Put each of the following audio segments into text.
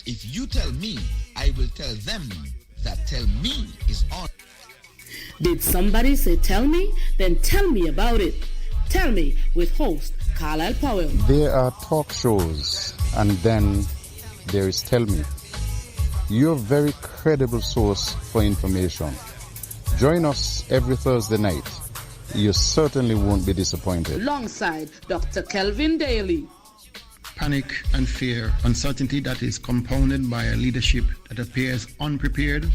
If you tell me, I will tell them that Tell Me is on. Did somebody say tell me? Then tell me about it. Tell Me with host Carlisle Powell. There are talk shows, and then there is Tell Me, your very credible source for information. Join us every Thursday night. You certainly won't be disappointed. Alongside Dr. Kelvin Daly. Panic and fear, uncertainty that is compounded by a leadership that appears unprepared,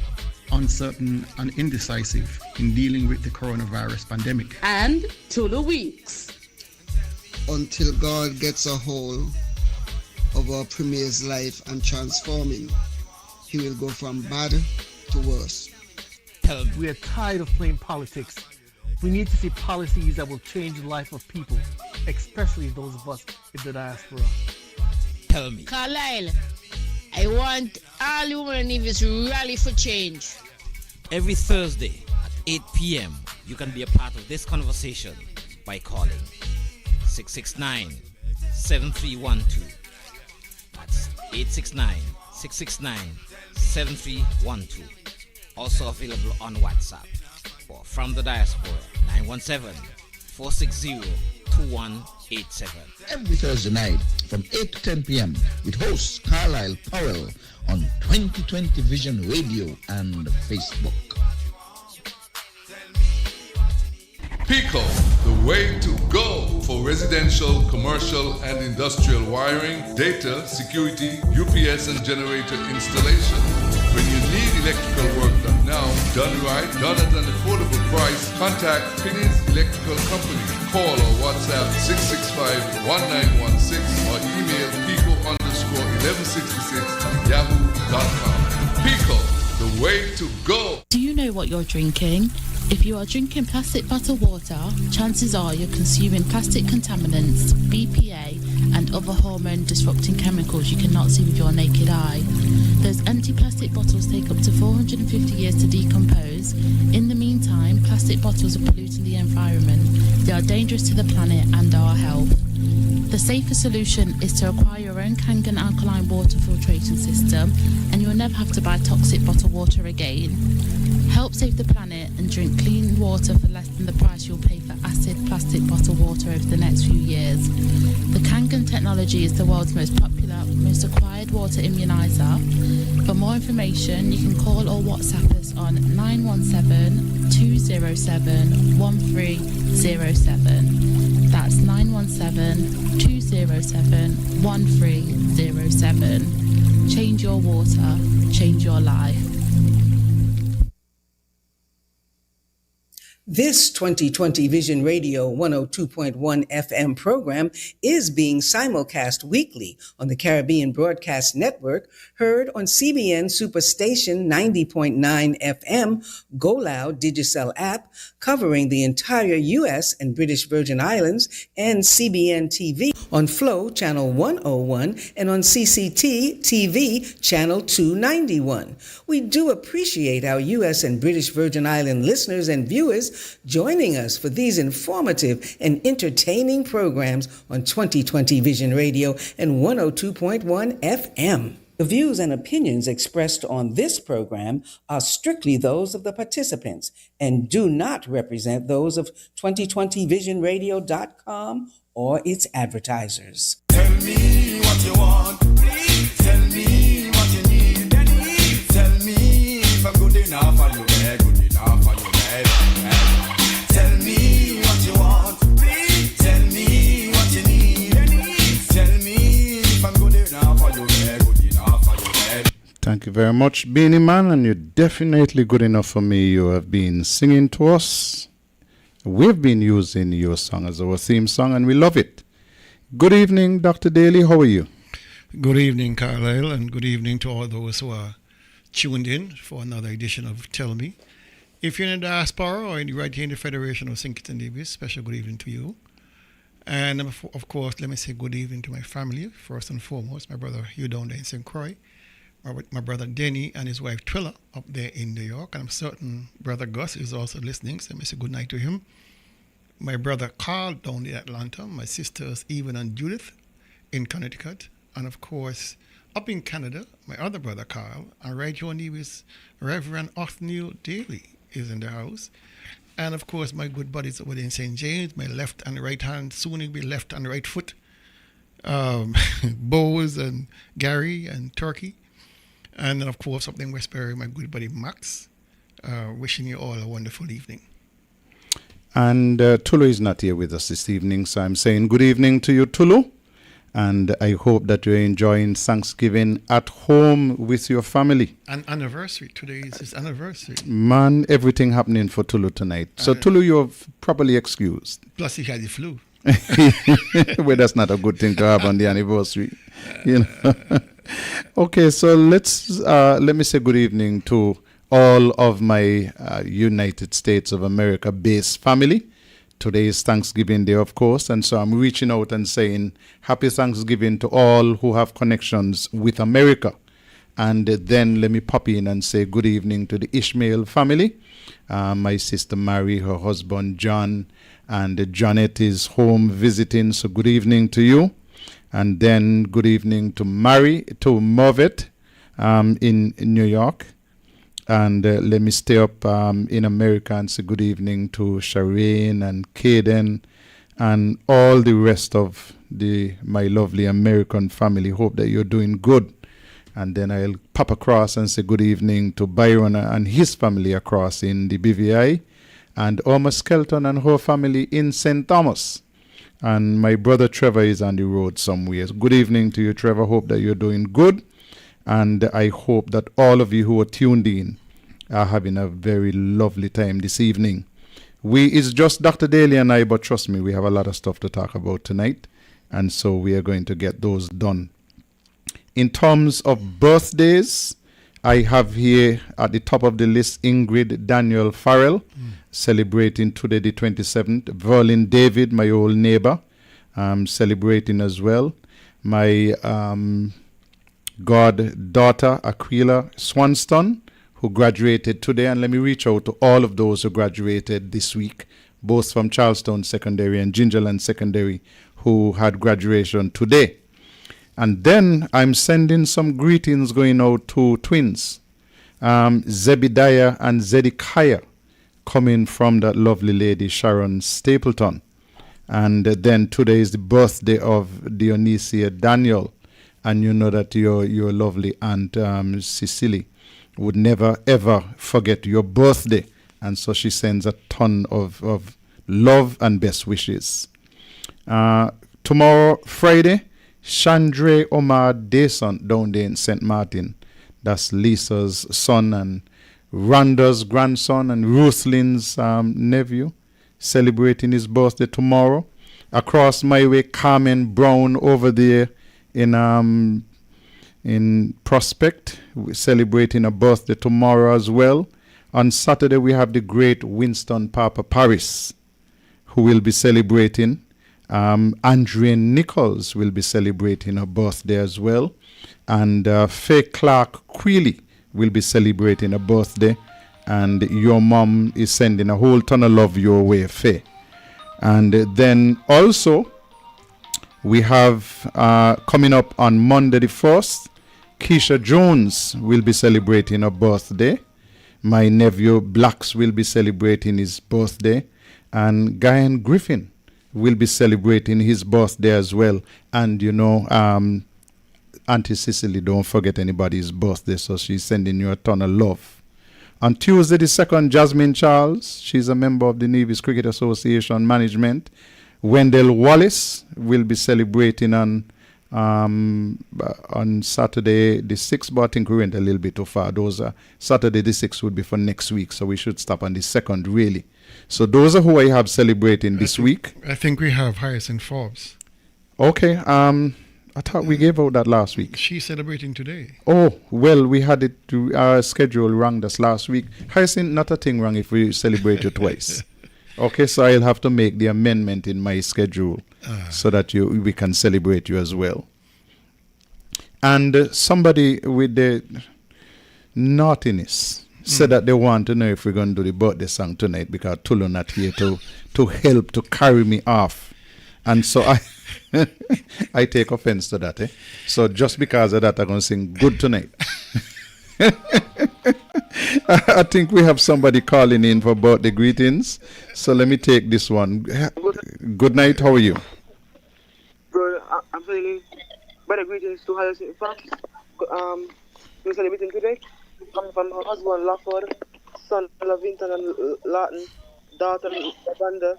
uncertain, and indecisive in dealing with the coronavirus pandemic. And Tulu Weeks. Until God gets a hold of our Premier's life and transform him, he will go from bad to worse. We are tired of playing politics. We need to see policies that will change the life of people, especially those of us in the diaspora. Tell me. Carlisle, I want all human leaders to rally for change. Every Thursday at 8 p.m., you can be a part of this conversation by calling 669-7312. That's 869-669-7312. Also available on WhatsApp for From the Diaspora 917-460-2187. Every Thursday night from 8 to 10 p.m. with host Carlisle Powell on 2020 Vision Radio and Facebook. Pico, the way to go for residential, commercial, and industrial wiring, data, security, UPS, and generator installation. When you need electrical work done now, done right, done at an affordable price, contact Finney's Electrical Company. Call or WhatsApp 665-1916 or email pico_1166@yahoo.com. Pico, the way to go. Do you know what you're drinking? If you are drinking plastic bottled water, chances are you're consuming plastic contaminants, BPA, and other hormone-disrupting chemicals you cannot see with your naked eye. Those empty plastic bottles take up to 450 years to decompose. In the meantime, plastic bottles are polluting the environment. They are dangerous to the planet and our health. The safer solution is to acquire your own Kangen alkaline water filtration system, and you'll never have to buy toxic bottled water again. Help save the planet and drink clean water for less than the price you'll pay for acid plastic bottled water over the next few years. The Kangen technology is the world's most popular, most acquired water immunizer. For more information, you can call or WhatsApp us on 917-207-1307. That's 917-207-1307. Change your water, change your life. This 2020 Vision Radio 102.1 FM program is being simulcast weekly on the Caribbean Broadcast Network, heard on CBN Superstation 90.9 FM, Go Loud Digicel app, covering the entire U.S. and British Virgin Islands, and CBN TV on Flow Channel 101 and on CCT TV Channel 291. We do appreciate our U.S. and British Virgin Island listeners and viewers joining us for these informative and entertaining programs on 2020 Vision Radio and 102.1 FM. The views and opinions expressed on this program are strictly those of the participants and do not represent those of 2020visionradio.com or its advertisers. Tell me what you want, please. Tell me what you need, please. Tell me if I'm good enough for you, good enough for you, Tell me what you want, please. Tell me what you need, please. Tell me if I'm good enough for you, good enough for you, Thank you very much, Beanie Man, and you're definitely good enough for me. You have been singing to us. We've been using your song as our theme song, and we love it. Good evening, Dr. Daly. How are you? Good evening, Carlisle, and good evening to all those who are tuned in for another edition of Tell Me. If you're in the diaspora or right here in the Federation of St. Kitts and Nevis, special good evening to you. And of course, let me say good evening to my family, first and foremost, my brother Hugh down there in St. Croix, my brother Denny and his wife Twilla up there in New York, and I'm certain brother Gus is also listening, so let me say good night to him. My brother Carl down in Atlanta, my sisters Evan and Judith in Connecticut, and of course Up in Canada, my other brother Carl, and right here on Nevis, Reverend Othniel Daly is in the house. And of course, my good buddies over there in St. James, my left and right hand, soon it'll be left and right foot. Bose and Gary and Turkey. And then, of course, up in Westbury, my good buddy Max. Wishing you all a wonderful evening. And Tulu is not here with us this evening, so I'm saying good evening to you, Tulu. And I hope that you're enjoying Thanksgiving at home with your family. An anniversary. Today is his anniversary. Man, everything happening for Tulu tonight. So Tulu, you're properly excused. Plus he had the flu. Well, that's not a good thing to have on the anniversary. You know. Okay, so let me say good evening to all of my United States of America based family. Today is Thanksgiving Day, of course, and so I'm reaching out and saying happy Thanksgiving to all who have connections with America. And then let me pop in and say good evening to the Ishmael family. My sister Mary, her husband John, and Janet is home visiting, so good evening to you. And then good evening to Movet in New York. And let me stay up in America and say good evening to Shireen and Caden and all the rest of my lovely American family. Hope that you're doing good. And then I'll pop across and say good evening to Byron and his family across in the BVI, and Oma Skelton and her family in St. Thomas. And my brother Trevor is on the road somewhere. Good evening to you, Trevor. Hope that you're doing good. And I hope that all of you who are tuned in are having a very lovely time this evening. It's just Dr. Daly and I, but trust me, we have a lot of stuff to talk about tonight. And so we are going to get those done. In terms of birthdays, I have here at the top of the list Ingrid Daniel Farrell, celebrating today the 27th. Verlin David, my old neighbor, celebrating as well. My goddaughter Aquila Swanston, who graduated today. And let me reach out to all of those who graduated this week, both from Charlestown Secondary and Gingerland Secondary, who had graduation today. And then I'm sending some greetings going out to twins, Zebediah and Zedekiah, coming from that lovely lady Sharon Stapleton. And then today is the birthday of Dionysia Daniel. And you know that your lovely aunt Cecily would never ever forget your birthday. And so she sends a ton of love and best wishes. Tomorrow, Friday, Chandre Omar Dayson down there in St. Martin. That's Lisa's son and Rhonda's grandson and Ruthlyn's nephew, celebrating his birthday tomorrow. Across my way, Carmen Brown over there in Prospect, celebrating a birthday tomorrow as well. On Saturday, we have the great Winston Papa Paris, who will be celebrating. Andrea Nichols will be celebrating her birthday as well. And Faye Clark Queely will be celebrating a birthday. And your mom is sending a whole ton of love your way, Faye. And then also, we have coming up on Monday the 1st, Keisha Jones will be celebrating her birthday. My nephew Blacks will be celebrating his birthday. And Guyan Griffin will be celebrating his birthday as well. And you know, Auntie Cicely, don't forget anybody's birthday, so she's sending you a ton of love. On Tuesday the 2nd, Jasmine Charles, she's a member of the Nevis Cricket Association Management. Wendell Wallace will be celebrating on Saturday the 6th, but I think we went a little bit too far. Saturday the 6th would be for next week, so we should stop on the 2nd, really. So those are who I have celebrating this week. I think we have Hyacinth Forbes. Okay. I thought we gave out that last week. She's celebrating today. Oh, well, we had it to our schedule wrong this last week. Hyacinth, not a thing wrong if we celebrate you twice. Okay, so I'll have to make the amendment in my schedule so that we can celebrate you as well. And somebody with the naughtiness said that they want to know if we're going to do the birthday song tonight because Tulu not here to help to carry me off. And so I take offense to that. So just because of that, I'm going to sing good tonight. I think we have somebody calling in for birthday greetings. So let me take this one. Good night. How are you? Bro, I'm sending better greetings to Hyacinth. In fact, we're celebrating today. Coming from my husband, Laford, son, Lavinton, and Lawton, daughter, Lavanda,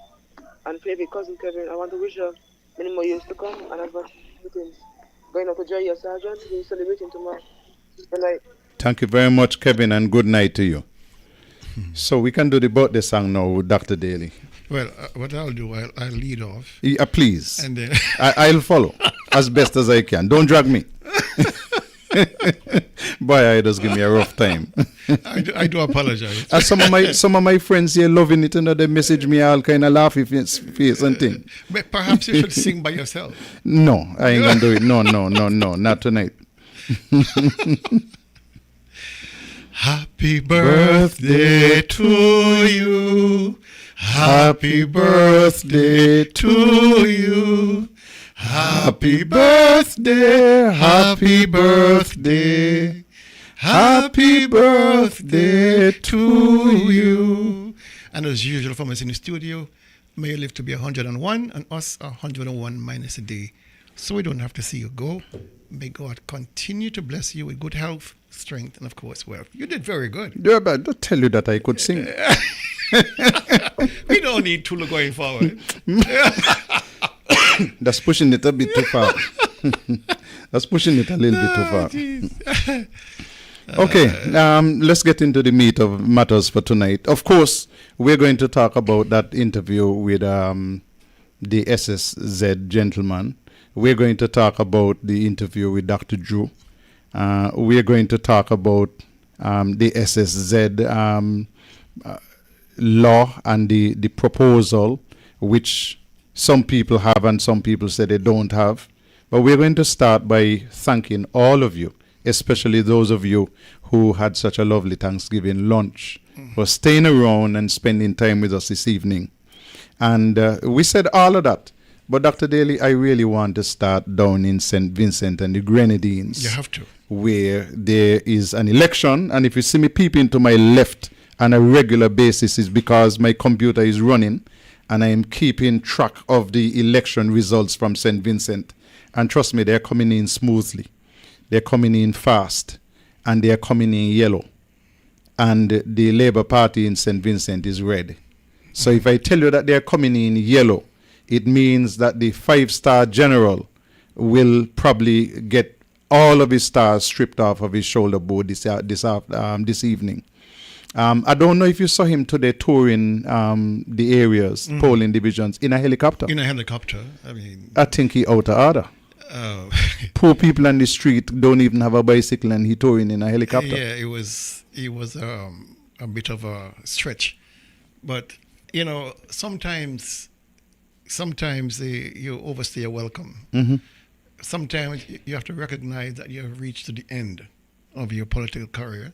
and favorite cousin, Kevin. I want to wish her many more years to come, and I've got greetings. Going out to Joy, your sergeant. We're celebrating tomorrow. Good night. Thank you very much, Kevin, and good night to you. So we can do the birthday song now with Dr. Daly. Well, what I'll do, I'll lead off. Yeah, please. And then I'll follow as best as I can. Don't drag me. Boy, I just give me a rough time. I do apologize. And some of my friends here loving it, and they message me all kind of laughy face and thing. But perhaps you should sing by yourself. No, I ain't gonna do it. No, not tonight. Happy birthday to you. Happy birthday to you. Happy birthday, happy birthday, happy birthday to you. And as usual from us in the studio, may you live to be 101 and us 101 minus a day. So we don't have to see you go. May God continue to bless you with good health, strength, and of course wealth. You did very good. Yeah, but don't tell you that I could sing. We don't need to going forward. That's pushing it a bit too far. That's pushing it a little bit too far. Okay, let's get into the meat of matters for tonight. Of course, we're going to talk about that interview with the SSZ gentleman. We're going to talk about the interview with Dr. Drew. We're going to talk about the SSZ law and the proposal, which some people have and some people say they don't have. But we're going to start by thanking all of you, especially those of you who had such a lovely Thanksgiving lunch, for staying around and spending time with us this evening. And we said all of that. But Dr. Daly, I really want to start down in St. Vincent and the Grenadines. You have to. Where there is an election. And if you see me peeping to my left on a regular basis, is because my computer is running and I am keeping track of the election results from St. Vincent. And trust me, they're coming in smoothly. They're coming in fast. And they're coming in yellow. And the Labour Party in St. Vincent is red. So if I tell you that they're coming in yellow, it means that the 5-star general will probably get all of his stars stripped off of his shoulder board this evening. I don't know if you saw him today touring the areas, polling divisions, in a helicopter. In a helicopter. I think he out of order. Oh. Poor people on the street don't even have a bicycle, and he touring in a helicopter. Yeah, it was a bit of a stretch. But, you know, sometimes you overstay a welcome. Mm-hmm. Sometimes you have to recognize that you have reached to the end of your political career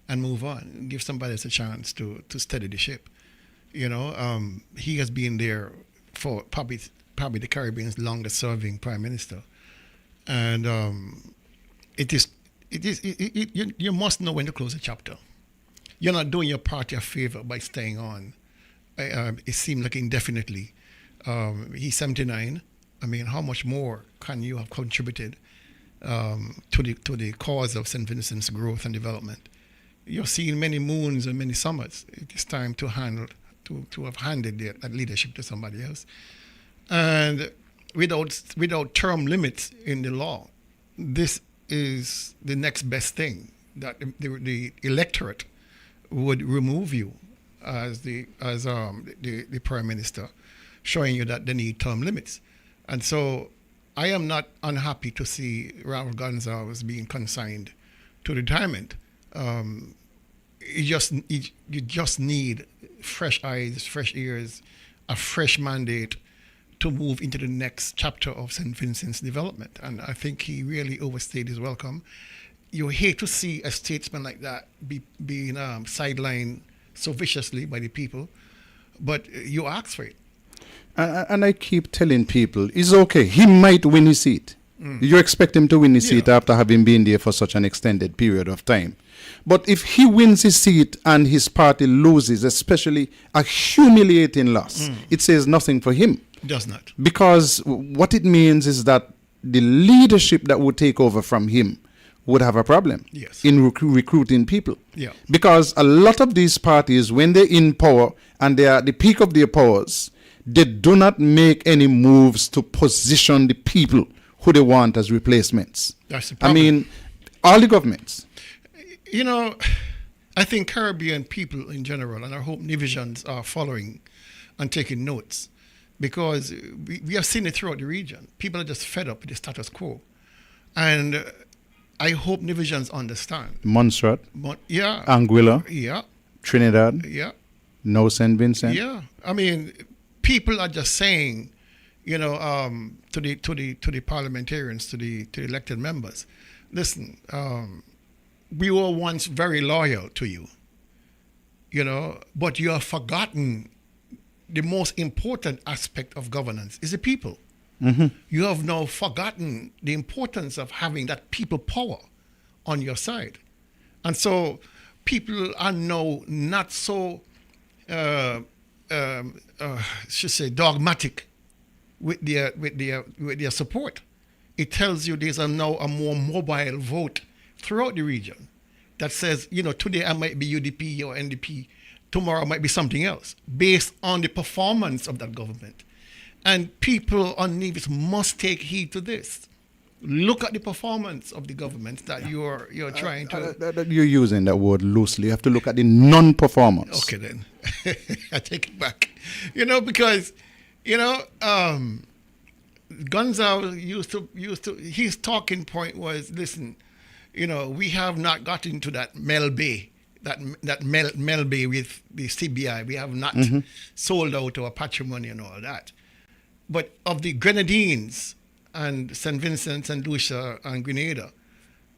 and move on. Give somebody else a chance to steady the ship. You know, he has been there for probably the Caribbean's longest serving prime minister. And you must know when to close a chapter. You're not doing your party a favor by staying on. It seemed like indefinitely. He's 79. I mean, how much more can you have contributed to the cause of St. Vincent's growth and development? You're seeing many moons and many summits. It is time to have handed that leadership to somebody else. And without term limits in the law, this is the next best thing, that the electorate would remove you as the prime minister, showing you that they need term limits. And so I am not unhappy to see Raul Gonzalez being consigned to retirement. You just need fresh eyes, fresh ears, a fresh mandate to move into the next chapter of St. Vincent's development. And I think he really overstayed his welcome. You hate to see a statesman like that being sidelined so viciously by the people, but you ask for it. And I keep telling people, it's okay. He might win his seat. You expect him to win his seat after having been there for such an extended period of time. But if he wins his seat and his party loses, especially a humiliating loss, it says nothing for him. Does not. Because what it means is that the leadership that would take over from him would have a problem in recruiting people. Yeah. Because a lot of these parties, when they're in power and they are at the peak of their powers, they do not make any moves to position the people who they want as replacements. That's the problem. I mean, all the governments. You know, I think Caribbean people in general, and I hope Nivisions are following and taking notes, because we have seen it throughout the region. People are just fed up with the status quo. And I hope Nivisions understand. Montserrat. Yeah. Anguilla. Yeah. Trinidad. Yeah. No St. Vincent. Yeah. I mean, people are just saying, you know, to the parliamentarians, to the elected members, listen, we were once very loyal to you, you know, but you have forgotten the most important aspect of governance is the people. You have now forgotten the importance of having that people power on your side. And so people are now not so, should say, dogmatic with their support. It tells you there's now a more mobile vote throughout the region that says, you know, today I might be UDP or NDP, tomorrow might be something else, based on the performance of that government. And people on Nevis must take heed to this. Look at the performance of the government that you're trying to... You're using that word loosely. You have to look at the non-performance. Okay, then. I take it back. You know, because, you know, Gonzalo used to, his talking point was, listen, you know, we have not gotten to that Melbay, that Melbay with the CBI. We have not sold out our patrimony and all that. But of the Grenadines and St. Vincent, St. Lucia, and Grenada,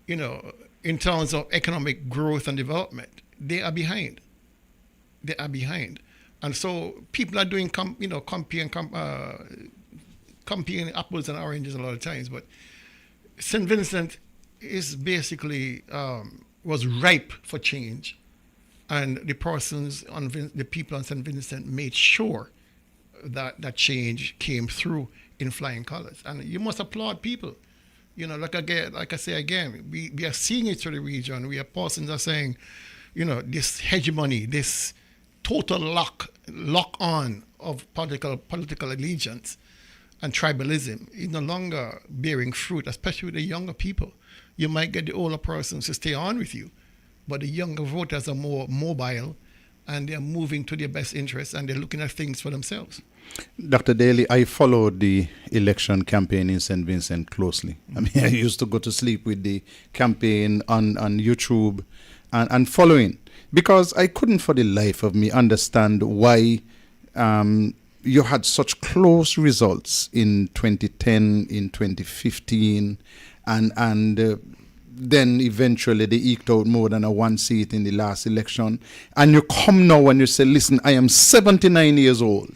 you know, in terms of economic growth and development, they are behind. They are behind. And so people are doing, comparing apples and oranges a lot of times. But St. Vincent is basically, was ripe for change. And the people on St. Vincent made sure that change came through in flying colors. And you must applaud people. You know, like I say again, we are seeing it through the region. We have persons are saying, you know, this hegemony, this total lock on of political allegiance and tribalism is no longer bearing fruit, especially with the younger people. You might get the older persons to stay on with you, but the younger voters are more mobile and they're moving to their best interests and they're looking at things for themselves. Dr. Daly, I followed the election campaign in St. Vincent closely. I mean, I used to go to sleep with the campaign on YouTube and following, because I couldn't for the life of me understand why you had such close results in 2010, in 2015, and then eventually they eked out more than a one seat in the last election. And you come now and you say, listen, I am 79 years old.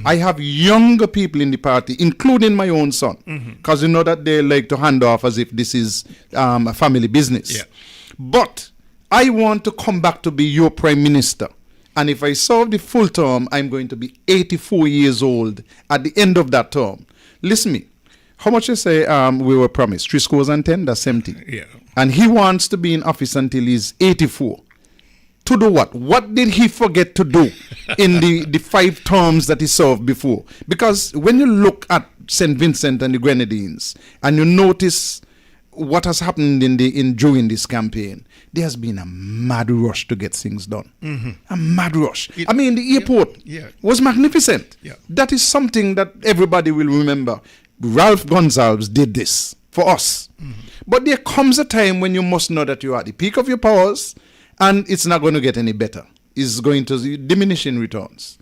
I have younger people in the party, including my own son, because you know that they like to hand off as if this is a family business. Yeah. But I want to come back to be your prime minister. And if I serve the full term, I'm going to be 84 years old at the end of that term. Listen me. How much you say we were promised? 3 scores and 10, that's 70. Yeah. And he wants to be in office until he's 84. To do what? What did he forget to do in the 5 terms that he served before? Because when you look at St. Vincent and the Grenadines and you notice what has happened during this campaign, there has been a mad rush to get things done. A mad rush. I mean, the airport was magnificent. Yeah. That is something that everybody will remember. Ralph Gonsalves did this for us. But there comes a time when you must know that you are at the peak of your powers and it's not going to get any better. It's going to diminish in returns.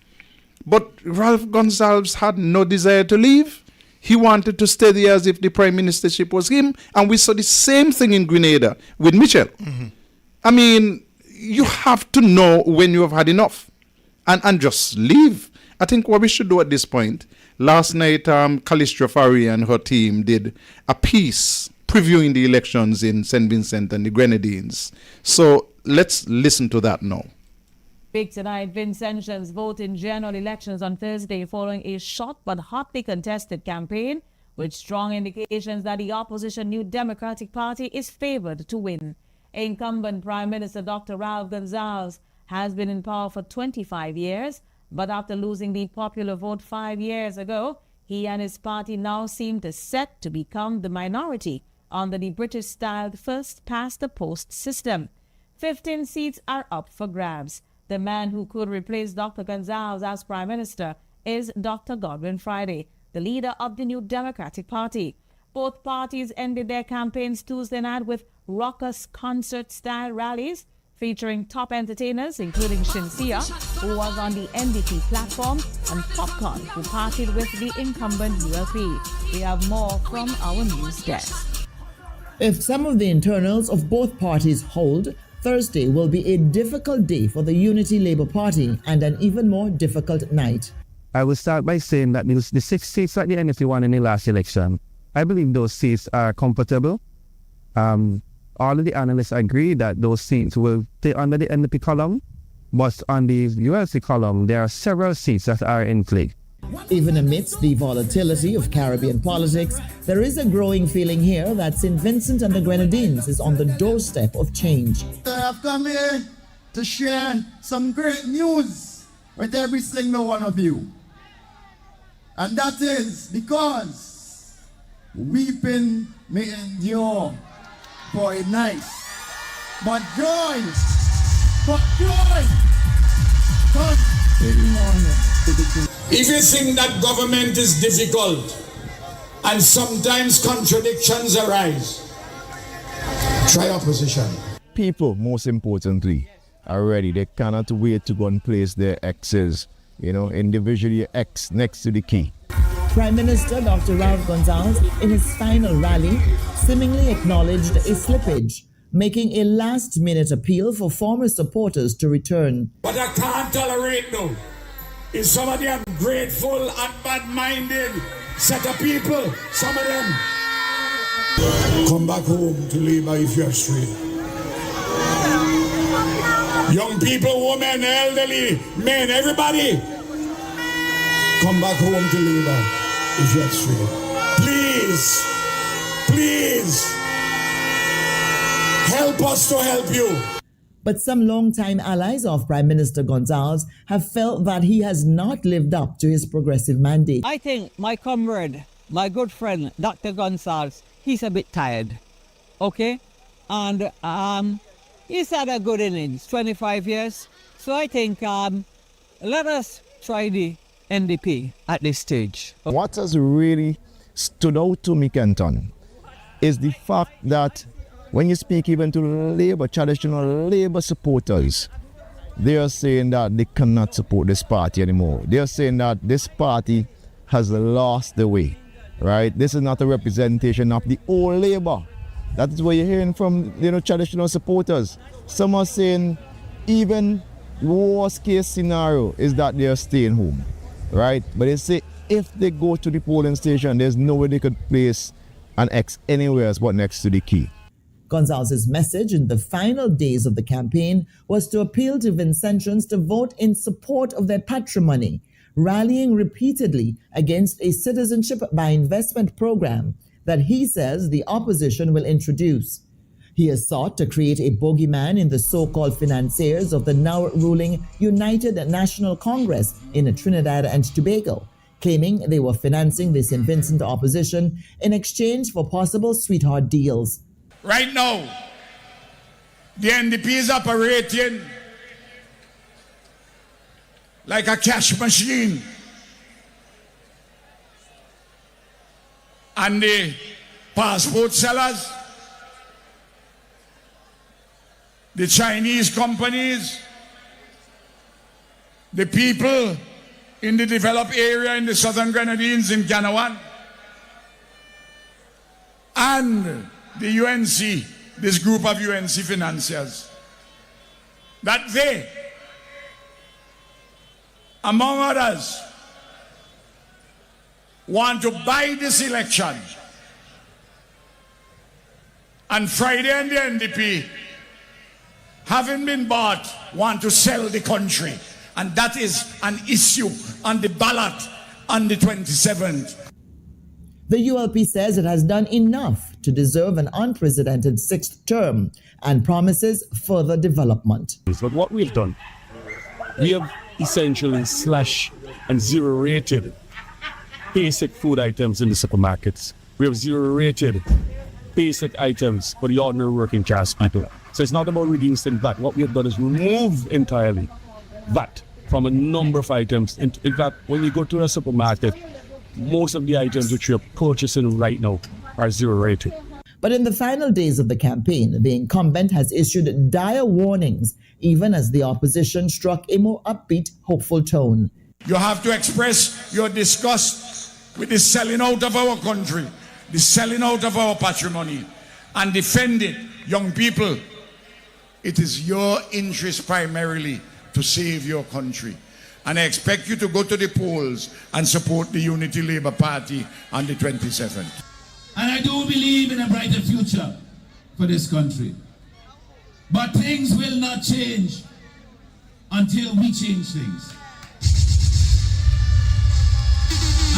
But Ralph Gonsalves had no desire to leave. He wanted to stay there as if the prime ministership was him. And we saw the same thing in Grenada with Mitchell. I mean, you have to know when you have had enough and just leave. I think what we should do at this point, last night Callistra Farry and her team did a piece previewing the elections in St. Vincent and the Grenadines. So let's listen to that now. Big tonight, Vincentians vote in general elections on Thursday following a short but hotly contested campaign with strong indications that the opposition New Democratic Party is favored to win. Incumbent Prime Minister Dr. Ralph Gonsalves has been in power for 25 years, but after losing the popular vote 5 years ago, he and his party now seem set to become the minority under the British-styled first-past-the-post system. 15 seats are up for grabs. The man who could replace Dr. Gonsalves as Prime Minister is Dr. Godwin Friday, the leader of the New Democratic Party. Both parties ended their campaigns Tuesday night with raucous concert-style rallies featuring top entertainers including Shinsia, who was on the NDP platform, and Popcorn, who partied with the incumbent ULP. We have more from our news desk. If some of the internals of both parties hold, Thursday will be a difficult day for the Unity Labour Party and an even more difficult night. I will start by saying that the 6 seats that the NDP won in the last election, I believe those seats are comfortable. All of the analysts agree that those seats will stay under the NDP column, but on the ULC column, there are several seats that are in play. Even amidst the volatility of Caribbean politics, there is a growing feeling here that St. Vincent and the Grenadines is on the doorstep of change. I have come here to share some great news with every single one of you. And that is because weeping may endure for a night, but joy comes in the morning. If you think that government is difficult and sometimes contradictions arise, try opposition. People, most importantly, are ready. They cannot wait to go and place their X's, individually X next to the key. Prime Minister Dr. Ralph Gonsalves, in his final rally, seemingly acknowledged a slippage, making a last-minute appeal for former supporters to return. What I can't tolerate now is some of them ungrateful and bad-minded set of people, some of them. Come back home to Labour if you're straight. Young people, women, elderly, men, everybody, come back home to Labour if you're straight. Please, help us to help you. But some long-time allies of Prime Minister Gonsalves have felt that he has not lived up to his progressive mandate. I think my comrade, my good friend, Dr. Gonsalves, he's a bit tired, okay? And he's had a good innings, 25 years. So I think let us try the NDP at this stage. What has really stood out to me, Kenton, is the fact that when you speak even to Labour, traditional Labour supporters, they are saying that they cannot support this party anymore. They are saying that this party has lost the way, right? This is not a representation of the old Labour. That is what you're hearing from traditional supporters. Some are saying even worst case scenario is that they are staying home, right? But they say if they go to the polling station, there's no way they could place an X anywhere else but next to the key. Gonsalves' message in the final days of the campaign was to appeal to Vincentians to vote in support of their patrimony, rallying repeatedly against a citizenship by investment program that he says the opposition will introduce. He has sought to create a bogeyman in the so-called financiers of the now ruling United National Congress in Trinidad and Tobago, claiming they were financing the St. Vincent opposition in exchange for possible sweetheart deals. Right now, the NDP is operating like a cash machine. And the passport sellers, the Chinese companies, the people in the developed area in the southern Grenadines in Ganawan, and the UNC, this group of UNC financiers, that they, among others, want to buy this election. And Friday and the NDP, having been bought, want to sell the country. And that is an issue on the ballot on the 27th. The ULP says it has done enough to deserve an unprecedented sixth term and promises further development. But what we've done, we have essentially slashed and zero-rated basic food items in the supermarkets. We have zero-rated basic items for the ordinary working class people. So it's not about reducing VAT. What we have done is remove entirely VAT from a number of items. In fact, when you go to a supermarket, most of the items which you're purchasing right now are zero-rated. But in the final days of the campaign, the incumbent has issued dire warnings, even as the opposition struck a more upbeat, hopeful tone. You have to express your disgust with the selling out of our country, the selling out of our patrimony, and defend it. Young people, it is your interest primarily to save your country. And I expect you to go to the polls and support the Unity Labour Party on the 27th. And I do believe in a brighter future for this country. But things will not change until we change things.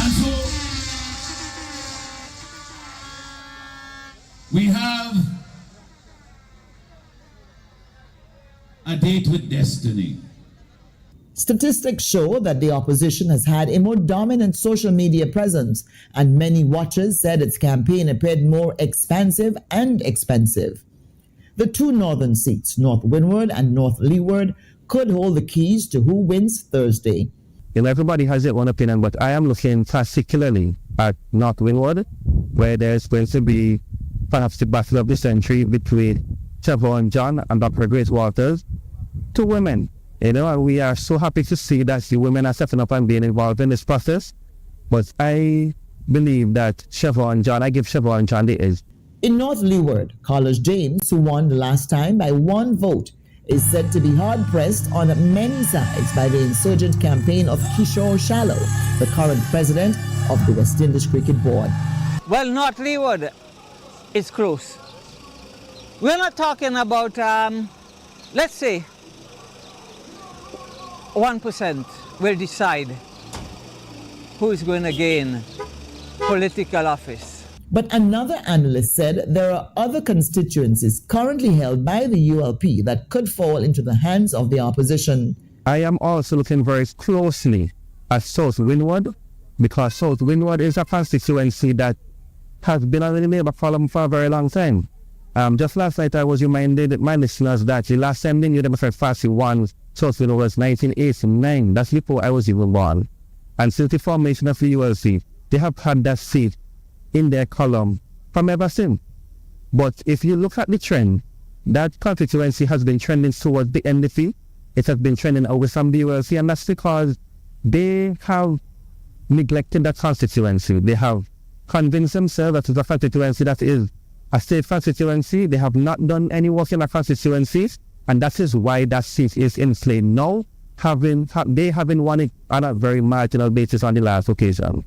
And so we have a date with destiny. Statistics show that the opposition has had a more dominant social media presence, and many watchers said its campaign appeared more expansive and expensive. The two northern seats, North Windward and North Leeward, could hold the keys to who wins Thursday. Everybody has their own opinion, but I am looking particularly at North Windward, where there's going to be perhaps the battle of the century between Siobhan John and Dr. Grace Walters, two women. And we are so happy to see that the women are stepping up and being involved in this process. But I believe that I give Siobhan John the edge. In North Leeward, Carlos James, who won the last time by one vote, is said to be hard-pressed on many sides by the insurgent campaign of Kishore Shallow, the current president of the West Indies Cricket Board. Well, North Leeward is close. We're not talking about, let's say, 1% will decide who is going to gain political office. But another analyst said there are other constituencies currently held by the ULP that could fall into the hands of the opposition. I am also looking very closely at South Windward, because South Windward is a constituency that has been on the Labour column for a very long time. Just last night I was reminded my listeners that the last time the New Democratic Party won South Windward was 1989. That's before I was even born. And since the formation of the ULC, they have had that seat in their column from ever since. But if you look at the trend, that constituency has been trending towards the NDP. It has been trending away from the ULC, and that's because they have neglected that constituency. They have convinced themselves that it's a constituency that is a state constituency. They have not done any work in a constituency, and that is why that seat is in play now, they haven't won it on a very marginal basis on the last occasion.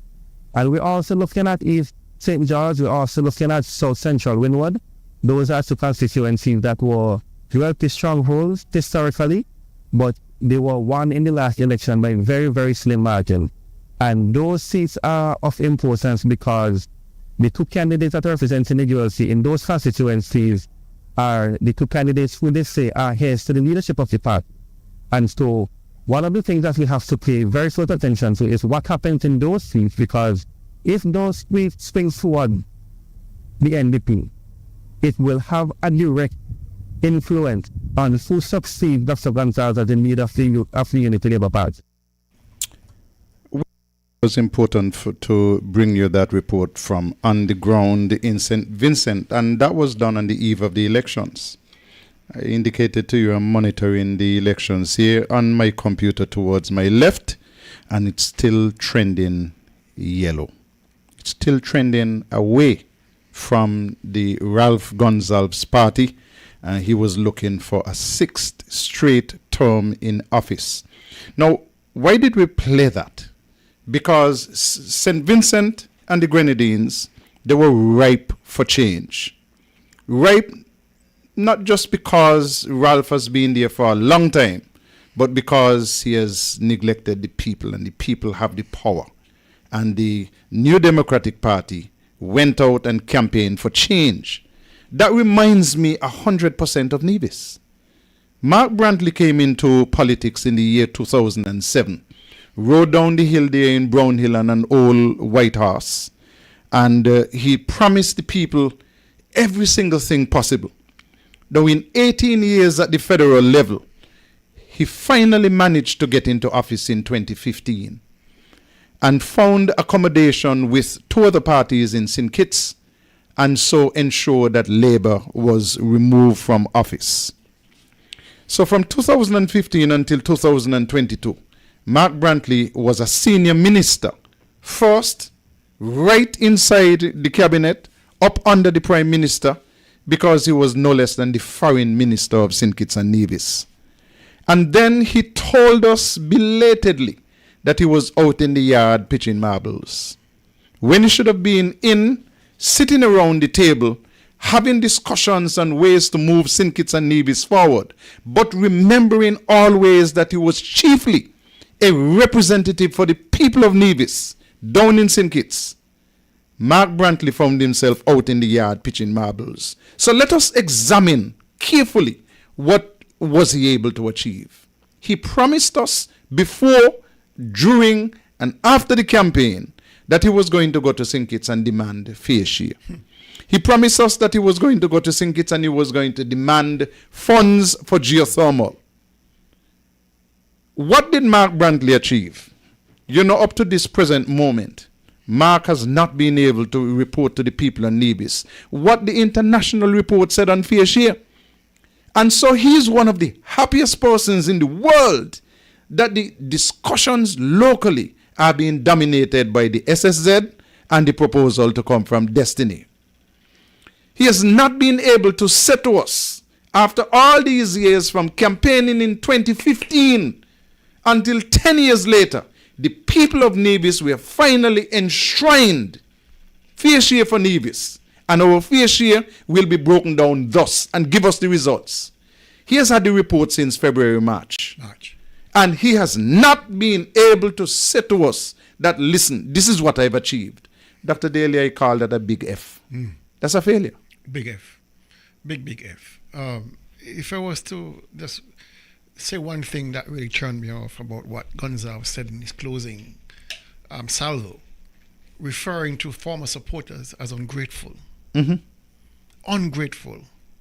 And we're also looking at East St. George, we're also looking at South Central Windward. Those are two constituencies that were ULP strongholds historically, but they were won in the last election by a very, very slim margin. And those seats are of importance because the two candidates that are representing the ULC in those constituencies are the two candidates who they say are heirs to the leadership of the party. And so one of the things that we have to pay very close attention to is what happens in those seats, because if those seats swing toward the NDP, it will have a direct influence on who succeeds Dr. Gonzalez as the leader of the Unity Labour Party. It was important to bring you that report from on the ground in St. Vincent, and that was done on the eve of the elections. I indicated to you I'm monitoring the elections here on my computer towards my left, and it's still trending yellow. It's still trending away from the Ralph Gonsalves party. He was looking for a 6th straight term in office. Now, why did we play that? because St. Vincent and the Grenadines, they were ripe for change. Ripe not just because Ralph has been there for a long time, but because he has neglected the people, and the people have the power. And the New Democratic Party went out and campaigned for change. That reminds me 100% of Nevis. Mark Brantley came into politics in the year 2007, rode down the hill there in Brownhill on an old white horse, and he promised the people every single thing possible. Though in 18 years at the federal level, he finally managed to get into office in 2015 and found accommodation with two other parties in St. Kitts, and so ensured that Labour was removed from office. So from 2015 until 2022, Mark Brantley was a senior minister, first right inside the cabinet, up under the Prime Minister, because he was no less than the Foreign Minister of St. Kitts and Nevis. And then he told us belatedly that he was out in the yard pitching marbles, when he should have been in, sitting around the table, having discussions on ways to move St. Kitts and Nevis forward, but remembering always that he was chiefly a representative for the people of Nevis down in St. Kitts. Mark Brantley found himself out in the yard pitching marbles. So let us examine carefully what was he able to achieve. He promised us before, during, and after the campaign that he was going to go to St. Kitts and demand fair share. He promised us that he was going to go to St. Kitts and he was going to demand funds for geothermal. What did Mark Brantley achieve? You know, up to this present moment, Mark has not been able to report to the people of Nevis what the international report said on fair share. And so he's one of the happiest persons in the world that the discussions locally are being dominated by the SSZ and the proposal to come from Destiny. He has not been able to say to us, after all these years from campaigning in 2015 until 10 years later, the people of Nevis were finally enshrined fair share for Nevis, and our fair share will be broken down thus and give us the results. He has had the report since February, March. And he has not been able to say to us that, listen, this is what I've achieved. Dr. Daly, I call that a big F. That's a failure. Big F. Big F. If I was to just say one thing that really turned me off about what Gonzalez said in his closing salvo, referring to former supporters as ungrateful. Ungrateful.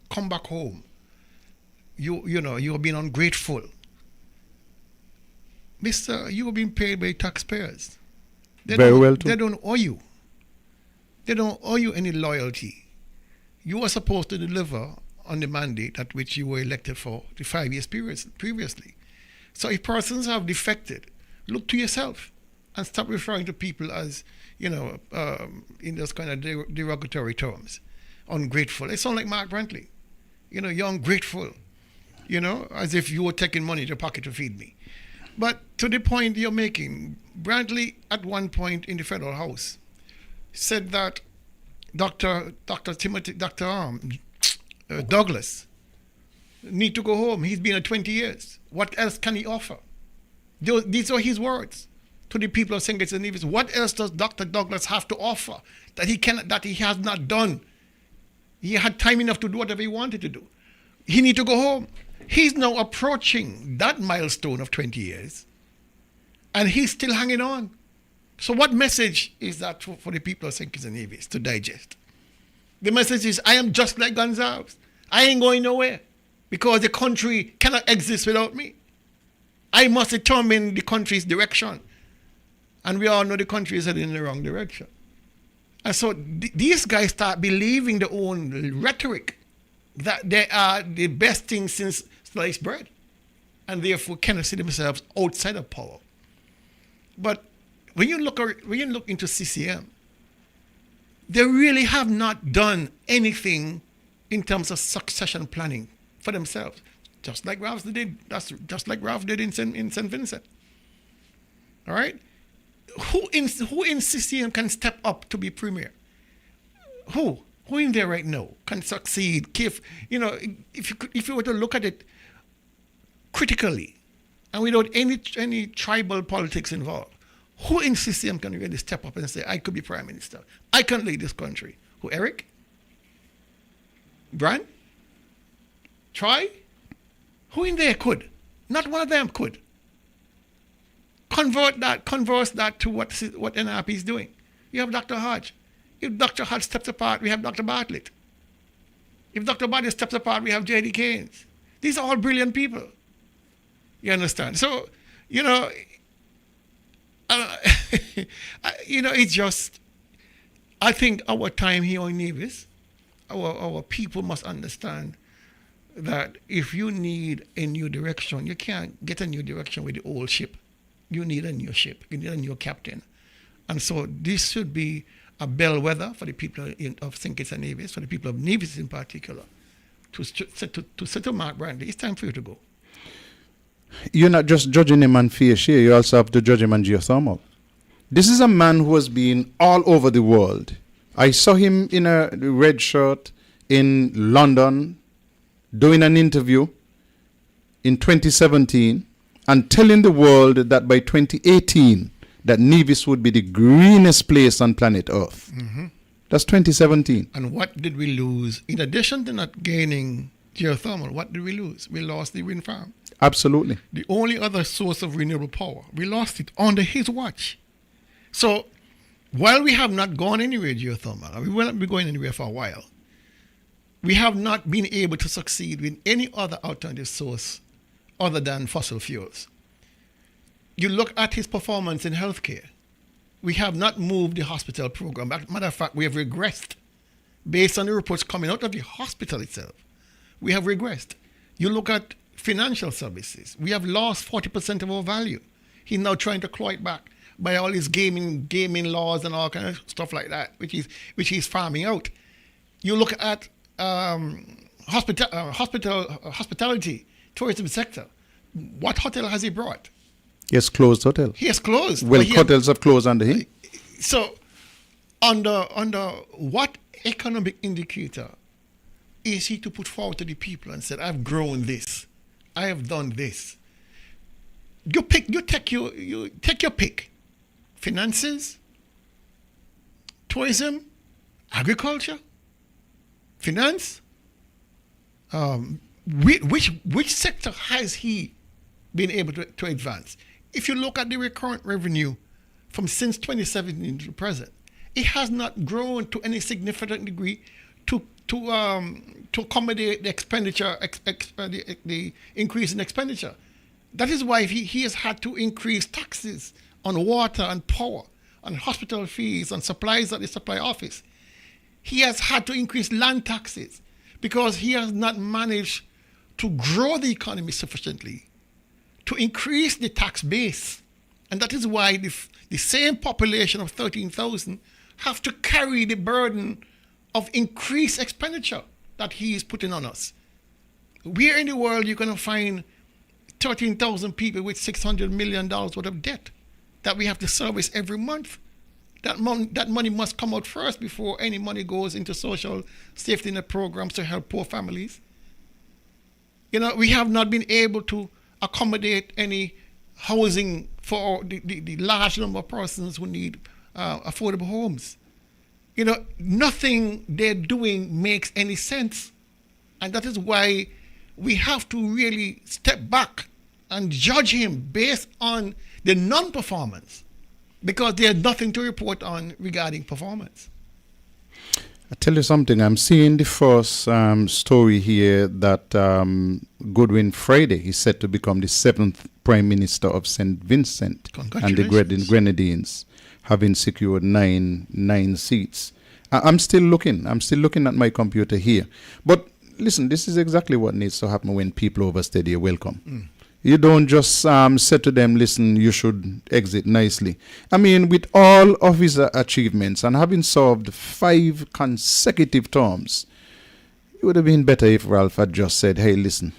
Come back home. You know, you're being ungrateful. Mister, you're being paid by taxpayers. They don't owe you. They don't owe you any loyalty. You are supposed to deliver on the mandate at which you were elected for the 5 years previously. So if persons have defected, look to yourself and stop referring to people as, you know, in those kind of derogatory terms. Ungrateful. It sounds like Mark Brantley. You know, you're ungrateful. You know, as if you were taking money in your pocket to feed me. But to the point you're making, Brantley at one point in the federal house said that Dr. Douglas need to go home. He's been at 20 years. What else can he offer? These are his words to the people of St. Kitts and Nevis. What else does Dr. Douglas have to offer that he has not done? He had time enough to do whatever he wanted to do. He need to go home. He's now approaching that milestone of 20 years, and he's still hanging on. So what message is that for the people of St. Kitts and Nevis to digest? The message is, I am just like Gonzalez. I ain't going nowhere because the country cannot exist without me. I must determine the country's direction. And we all know the country is heading in the wrong direction. And so these guys start believing their own rhetoric, that they are the best thing since sliced bread, and therefore cannot see themselves outside of power. But when you look into CCM, they really have not done anything in terms of succession planning for themselves, just like Ralph did. That's just like Ralph did in St. Vincent. All right, who in CCM can step up to be premier? Who in there right now can succeed? If you were to look at it critically and without any tribal politics involved, who in CCM can really step up and say, I could be prime minister, I can lead this country? Who? Eric? Brian? Troy? Who in there could? Not one of them could. Converse that to what NRP is doing. You have Dr. Hodge. If Dr. Hodge steps apart, we have Dr. Bartlett. If Dr. Bartlett steps apart, we have J.D. Keynes. These are all brilliant people. You understand? So, it's just, I think our time here in Nevis, our people must understand that if you need a new direction, you can't get a new direction with the old ship. You need a new ship. You need a new captain. And so this should be a bellwether for the people of St. Kitts and Nevis, for the people of Nevis in particular, to say to Mark Brandy, it's time for you to go. You're not just judging him on face here, you also have to judge him on geothermal. This is a man who has been all over the world. I saw him in a red shirt in London doing an interview in 2017 and telling the world that by 2018 that Nevis would be the greenest place on planet Earth. Mm-hmm. That's 2017. And what did we lose? In addition to not gaining geothermal, what did we lose? We lost the wind farm. Absolutely. The only other source of renewable power. We lost it under his watch. So while we have not gone anywhere geothermal, we will not be going anywhere for a while, we have not been able to succeed with any other alternative source other than fossil fuels. You look at his performance in healthcare. We have not moved the hospital program. Matter of fact, we have regressed based on the reports coming out of the hospital itself. We have regressed. You look at financial services. We have lost 40% of our value. He's now trying to claw it back by all his gaming laws and all kind of stuff like that, which he's farming out. You look at hospitality, tourism sector. What hotel has he brought? He has closed hotel. He has closed. Well, hotels have closed under him. So, under what economic indicator is he to put forward to the people and said, I've grown this, I have done this? You take your pick. Finances, tourism, agriculture, finance. Which sector has he been able to advance? If you look at the recurrent revenue from since 2017 to present, it has not grown to any significant degree to accommodate the expenditure, the increase in expenditure. That is why he has had to increase taxes on water and power, on hospital fees, on supplies at the supply office. He has had to increase land taxes because he has not managed to grow the economy sufficiently to increase the tax base. And that is why the same population of 13,000 have to carry the burden of increased expenditure that he is putting on us. Where in the world are you going to find 13,000 people with $600 million worth of debt that we have to service every month? That money must come out first before any money goes into social safety net programs to help poor families. We have not been able to accommodate any housing for the large number of persons who need affordable homes. Nothing they're doing makes any sense. And that is why we have to really step back and judge him based on the non-performance, because there's nothing to report on regarding performance. I tell you something, I'm seeing the first story here that Goodwin Friday is set to become the 7th Prime Minister of St. Vincent and the Grenadines, having secured nine seats. I'm still looking at my computer here. But listen, this is exactly what needs to happen when people overstay their welcome. You don't just say to them, listen, you should exit nicely. I mean, with all of his achievements and having served 5 consecutive terms, it would have been better if Ralph had just said, hey, listen,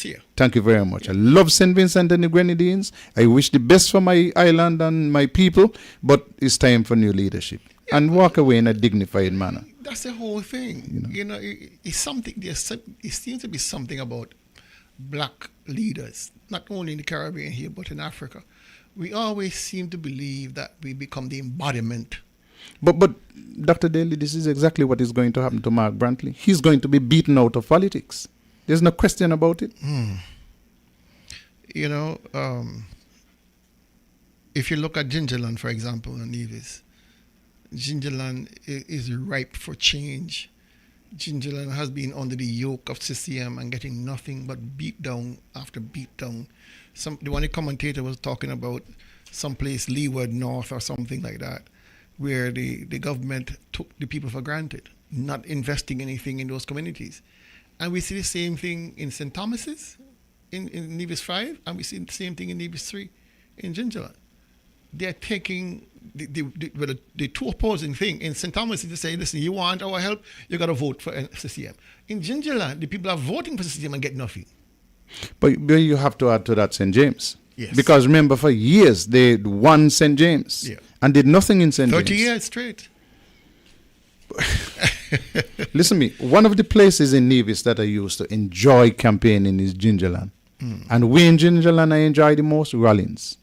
See you. Thank you very much. I love St. Vincent and the Grenadines. I wish the best for my island and my people, but it's time for new leadership. Yeah, and walk away in a dignified manner. That's the whole thing. It's something. It seems to be something about black leaders, not only in the Caribbean here, but in Africa. We always seem to believe that we become the embodiment. But Dr. Daly, this is exactly what is going to happen to Mark Brantley. He's going to be beaten out of politics. There's no question about it. If you look at Gingerland, for example, and Nevis, Gingerland is ripe for change. Gingerland has been under the yoke of CCM and getting nothing but beat down after beat down. The one commentator was talking about someplace leeward north or something like that, where the government took the people for granted, not investing anything in those communities. And we see the same thing in St. Thomas's, in Nevis 5, and we see the same thing in Nevis 3, in Gingerland. They're taking the two opposing thing. In St. Thomas, they say, listen, you want our help, you got to vote for CCM. In Gingerland, the people are voting for CCM and get nothing. But you have to add to that St. James. Yes. Because remember, for years, they won St. James and did nothing in St. James. 30 years straight. Listen to me. One of the places in Nevis that I used to enjoy campaigning is Gingerland. And we in Gingerland, I enjoy the most Rollins.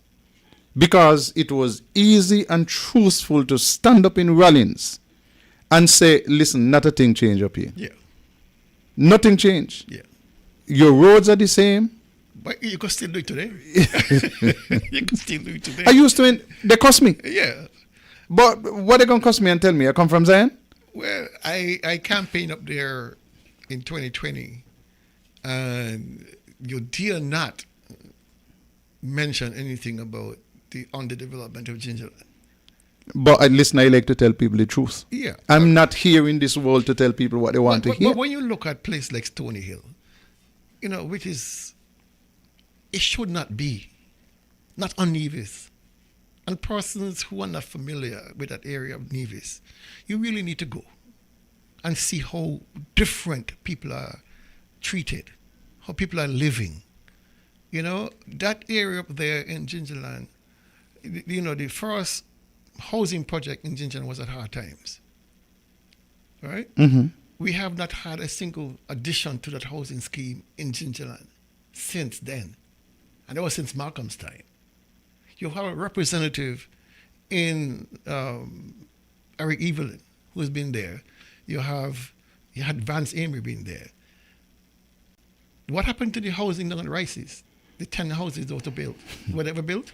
Because it was easy and truthful to stand up in Rollins and say, listen, not a thing change up here. Yeah. Nothing changed. Yeah. Your roads are the same. But you can still do it today. You can still do it today. I used to, they cost me. Yeah. But what they going to cost me and tell me? I come from Zion? Well, I campaigned up there in 2020, and you dare not mention anything about the underdevelopment of Gingerland. But listen, I like to tell people the truth. Yeah. I'm not here in this world to tell people what they want to hear. But when you look at a place like Stony Hill, which is, it should not be, not on Nevis. And persons who are not familiar with that area of Nevis, you really need to go and see how different people are treated, how people are living. That area up there in Gingerland, the first housing project in Gingerland was at Hard Times, right? Mm-hmm. We have not had a single addition to that housing scheme in Gingerland since then. And that was since Malcolm's time. You have a representative in Eric Evelyn, who's been there. You had Vance Amory being there. What happened to the housing down at Rice's? The 10 houses that were built. Were they ever built?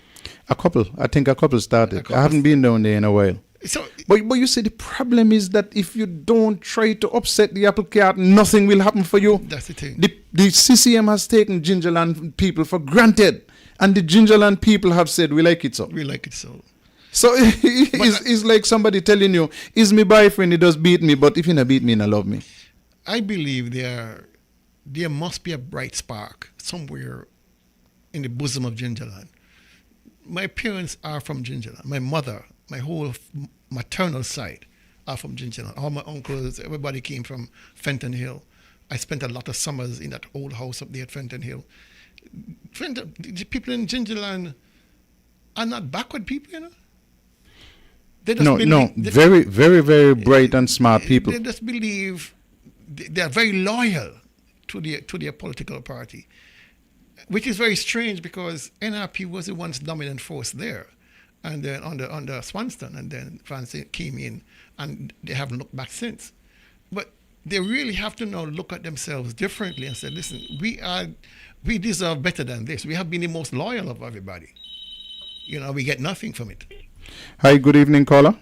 A couple. I think a couple started. I haven't been down there in a while. So, but you see, the problem is that if you don't try to upset the apple cart, nothing will happen for you. That's the thing. The CCM has taken Gingerland people for granted. And the Gingerland people have said, we like it so. We like it so. So it's like somebody telling you, is my boyfriend, he does beat me, but if he not beat me, he not love me. I believe there must be a bright spark somewhere in the bosom of Gingerland. My parents are from Gingerland. My mother, my whole maternal side are from Gingerland. All my uncles, everybody came from Fenton Hill. I spent a lot of summers in that old house up there at Fenton Hill. The people in Gingerland are not backward people, Very, very, very bright and smart people. They just believe they are very loyal to their political party, which is very strange because NRP was the once dominant force there, and then under Swanston, and then Vance came in, and they haven't looked back since. But they really have to now look at themselves differently and say, listen, we deserve better than this. We have been the most loyal of everybody. We get nothing from it. Hi, good evening, caller.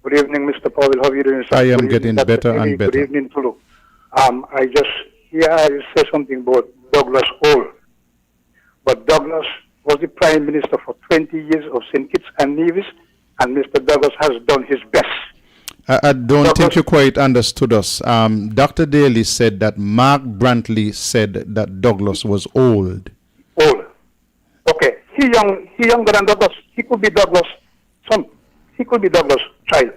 Good evening, Mr. Powell. How are you doing, sir? I am getting better and better. Good evening, Tulu. I say something about Douglas Hall. But Douglas was the Prime Minister for 20 years of St. Kitts and Nevis, and Mr. Douglas has done his best. I don't think you quite understood us. Dr. Daly said that Mark Brantley said that Douglas was old. Old. Okay. He younger than Douglas. He could be Douglas' son. He could be Douglas' child.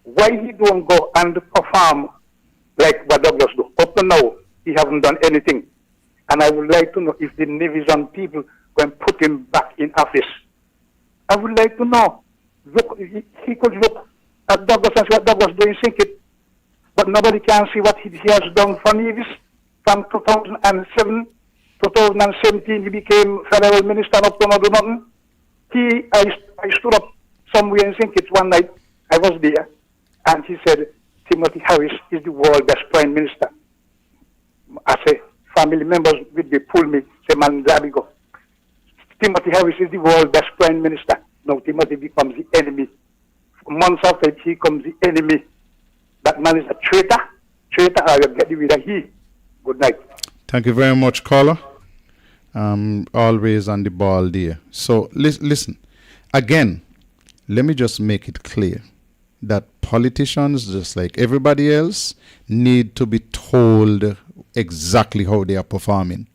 Why he don't go and perform like what Douglas do? Up to now, he haven't done anything. And I would like to know if the Navizon people can put him back in office. I would like to know. Look, he could look at Douglas and see what Douglas doing, sink it. But nobody can see what he has done for Nevis. From 2007, 2017, he became federal minister up to not do nothing. I stood up somewhere in St. Kitts one night. I was there, and he said, Timothy Harris is the world best prime minister. I say, family members with they pull me, say, man, Zabigo. Timothy Harris is the world best prime minister. Now Timothy becomes the enemy. Months after he becomes the enemy. That man is a traitor. Traitor, I will get rid of he. Good night. Thank you very much, caller. Always on the ball there. So listen, again, let me just make it clear that politicians, just like everybody else, need to be told exactly how they are performing.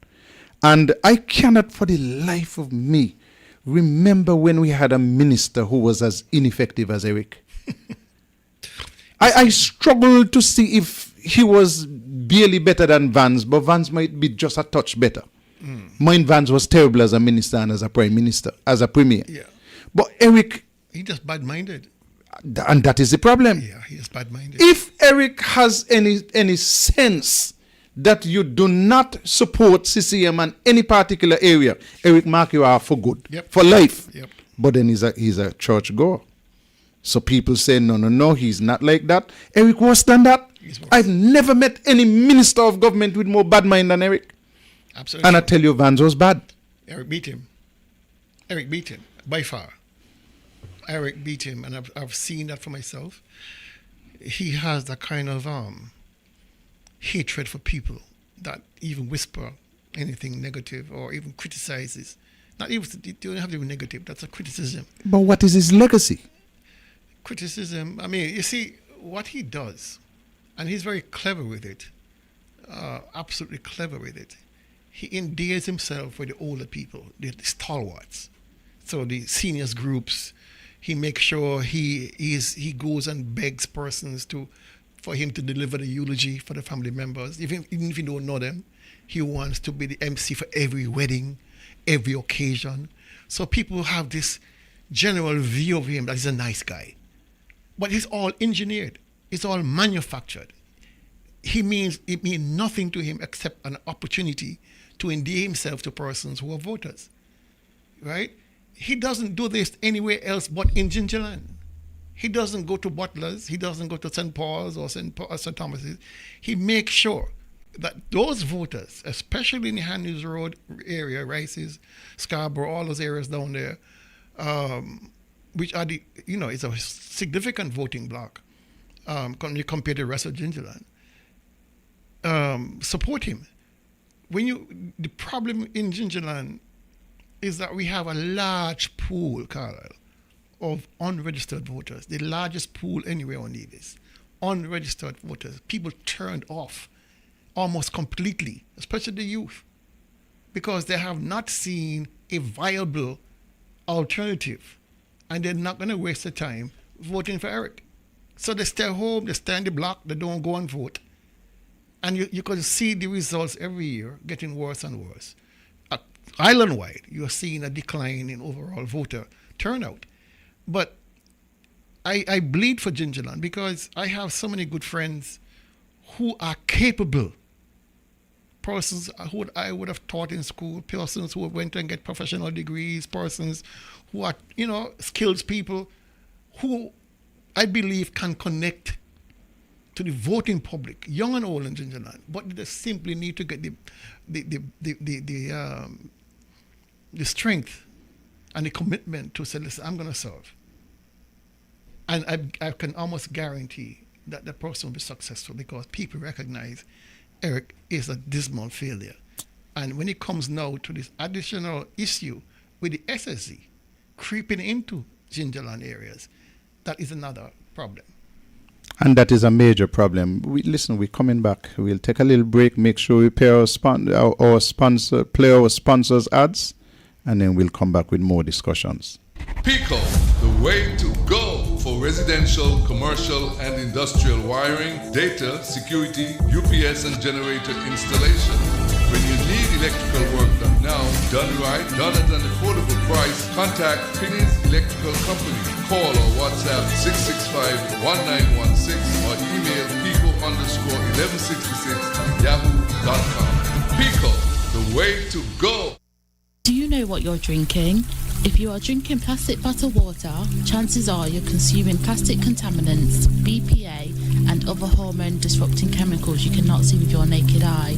And I cannot for the life of me remember when we had a minister who was as ineffective as Eric. I struggle to see if he was barely better than Vance, but Vance might be just a touch better. Mine Vance was terrible as a minister and as a prime minister, as a premier. Yeah. But Eric... He just bad-minded. And that is the problem. Yeah, he is bad-minded. If Eric has any sense that you do not support CCM and any particular area, Eric mark you are for good, for life. Yep. But then he's a church goer. So people say, no, he's not like that. Eric worse than that. I've never met any minister of government with more bad mind than Eric. Absolutely. And I tell you, Vance was bad. Eric beat him. Eric beat him, by far. Eric beat him, and I've seen that for myself. He has that kind of hatred for people that even whisper anything negative or even criticizes. Not even, you don't have to be negative, that's a criticism. But what is his legacy? Criticism, I mean, you see, what he does, and he's very clever with it, absolutely clever with it, he endears himself with the older people, the stalwarts. So the seniors groups, he makes sure he goes and begs persons for him to deliver the eulogy for the family members. Even if you don't know them, he wants to be the MC for every wedding, every occasion. So people have this general view of him that he's a nice guy. But it's all engineered. It's all manufactured. It means nothing to him except an opportunity to endear himself to persons who are voters. Right? He doesn't do this anywhere else but in Gingerland. He doesn't go to Butlers. He doesn't go to St. Paul's or St. Thomas's. He makes sure that those voters, especially in the Hannah's Road area, Rice's, Scarborough, all those areas down there, which are it's a significant voting block compared to the rest of Gingerland, support him. The problem in Gingerland is that we have a large pool, Carlisle, of unregistered voters, the largest pool anywhere on Nevis. Unregistered voters, people turned off almost completely, especially the youth, because they have not seen a viable alternative, and they're not going to waste their time voting for Eric. So they stay home, they stay in the block, they don't go and vote. And you can see the results every year getting worse and worse. Island-wide, you're seeing a decline in overall voter turnout. But I bleed for Gingerland because I have so many good friends who are capable, persons who I would have taught in school, persons who went and get professional degrees, persons who are, skilled people who I believe can connect to the voting public, young and old in Gingerland, but they simply need to get the strength and the commitment to say, listen, I'm going to serve. And I can almost guarantee that the person will be successful because people recognize Eric is a dismal failure. And when it comes now to this additional issue with the SSC creeping into Gingerland areas, that is another problem. And that is a major problem. We're coming back. We'll take a little break, make sure we pay our sponsor, play our sponsors' ads, and then we'll come back with more discussions. Pico, the way to go for residential, commercial, and industrial wiring, data, security, UPS, and generator installation. When you need electrical work done now, done right, done at an affordable price. Contact Finney's Electrical Company. Call or WhatsApp 665-1916 or email pico_1166@yahoo.com. Pico, the way to go. Do you know what you're drinking? If you are drinking plastic bottled water, chances are you're consuming plastic contaminants, BPA, and other hormone-disrupting chemicals you cannot see with your naked eye.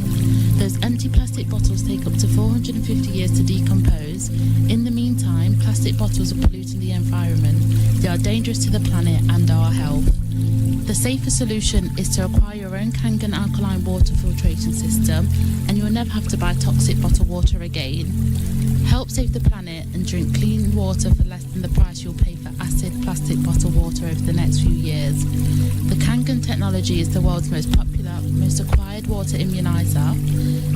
Those empty plastic bottles take up to 450 years to decompose. In the meantime, plastic bottles are polluting the environment. They are dangerous to the planet and our health. The safer solution is to acquire your own Kangen alkaline water filtration system, and you'll never have to buy toxic bottled water again. Help save the planet and drink clean water for less than the price you'll pay for acid plastic bottled water over the next few years. The Kangen technology is the world's most popular, most acquired water immunizer.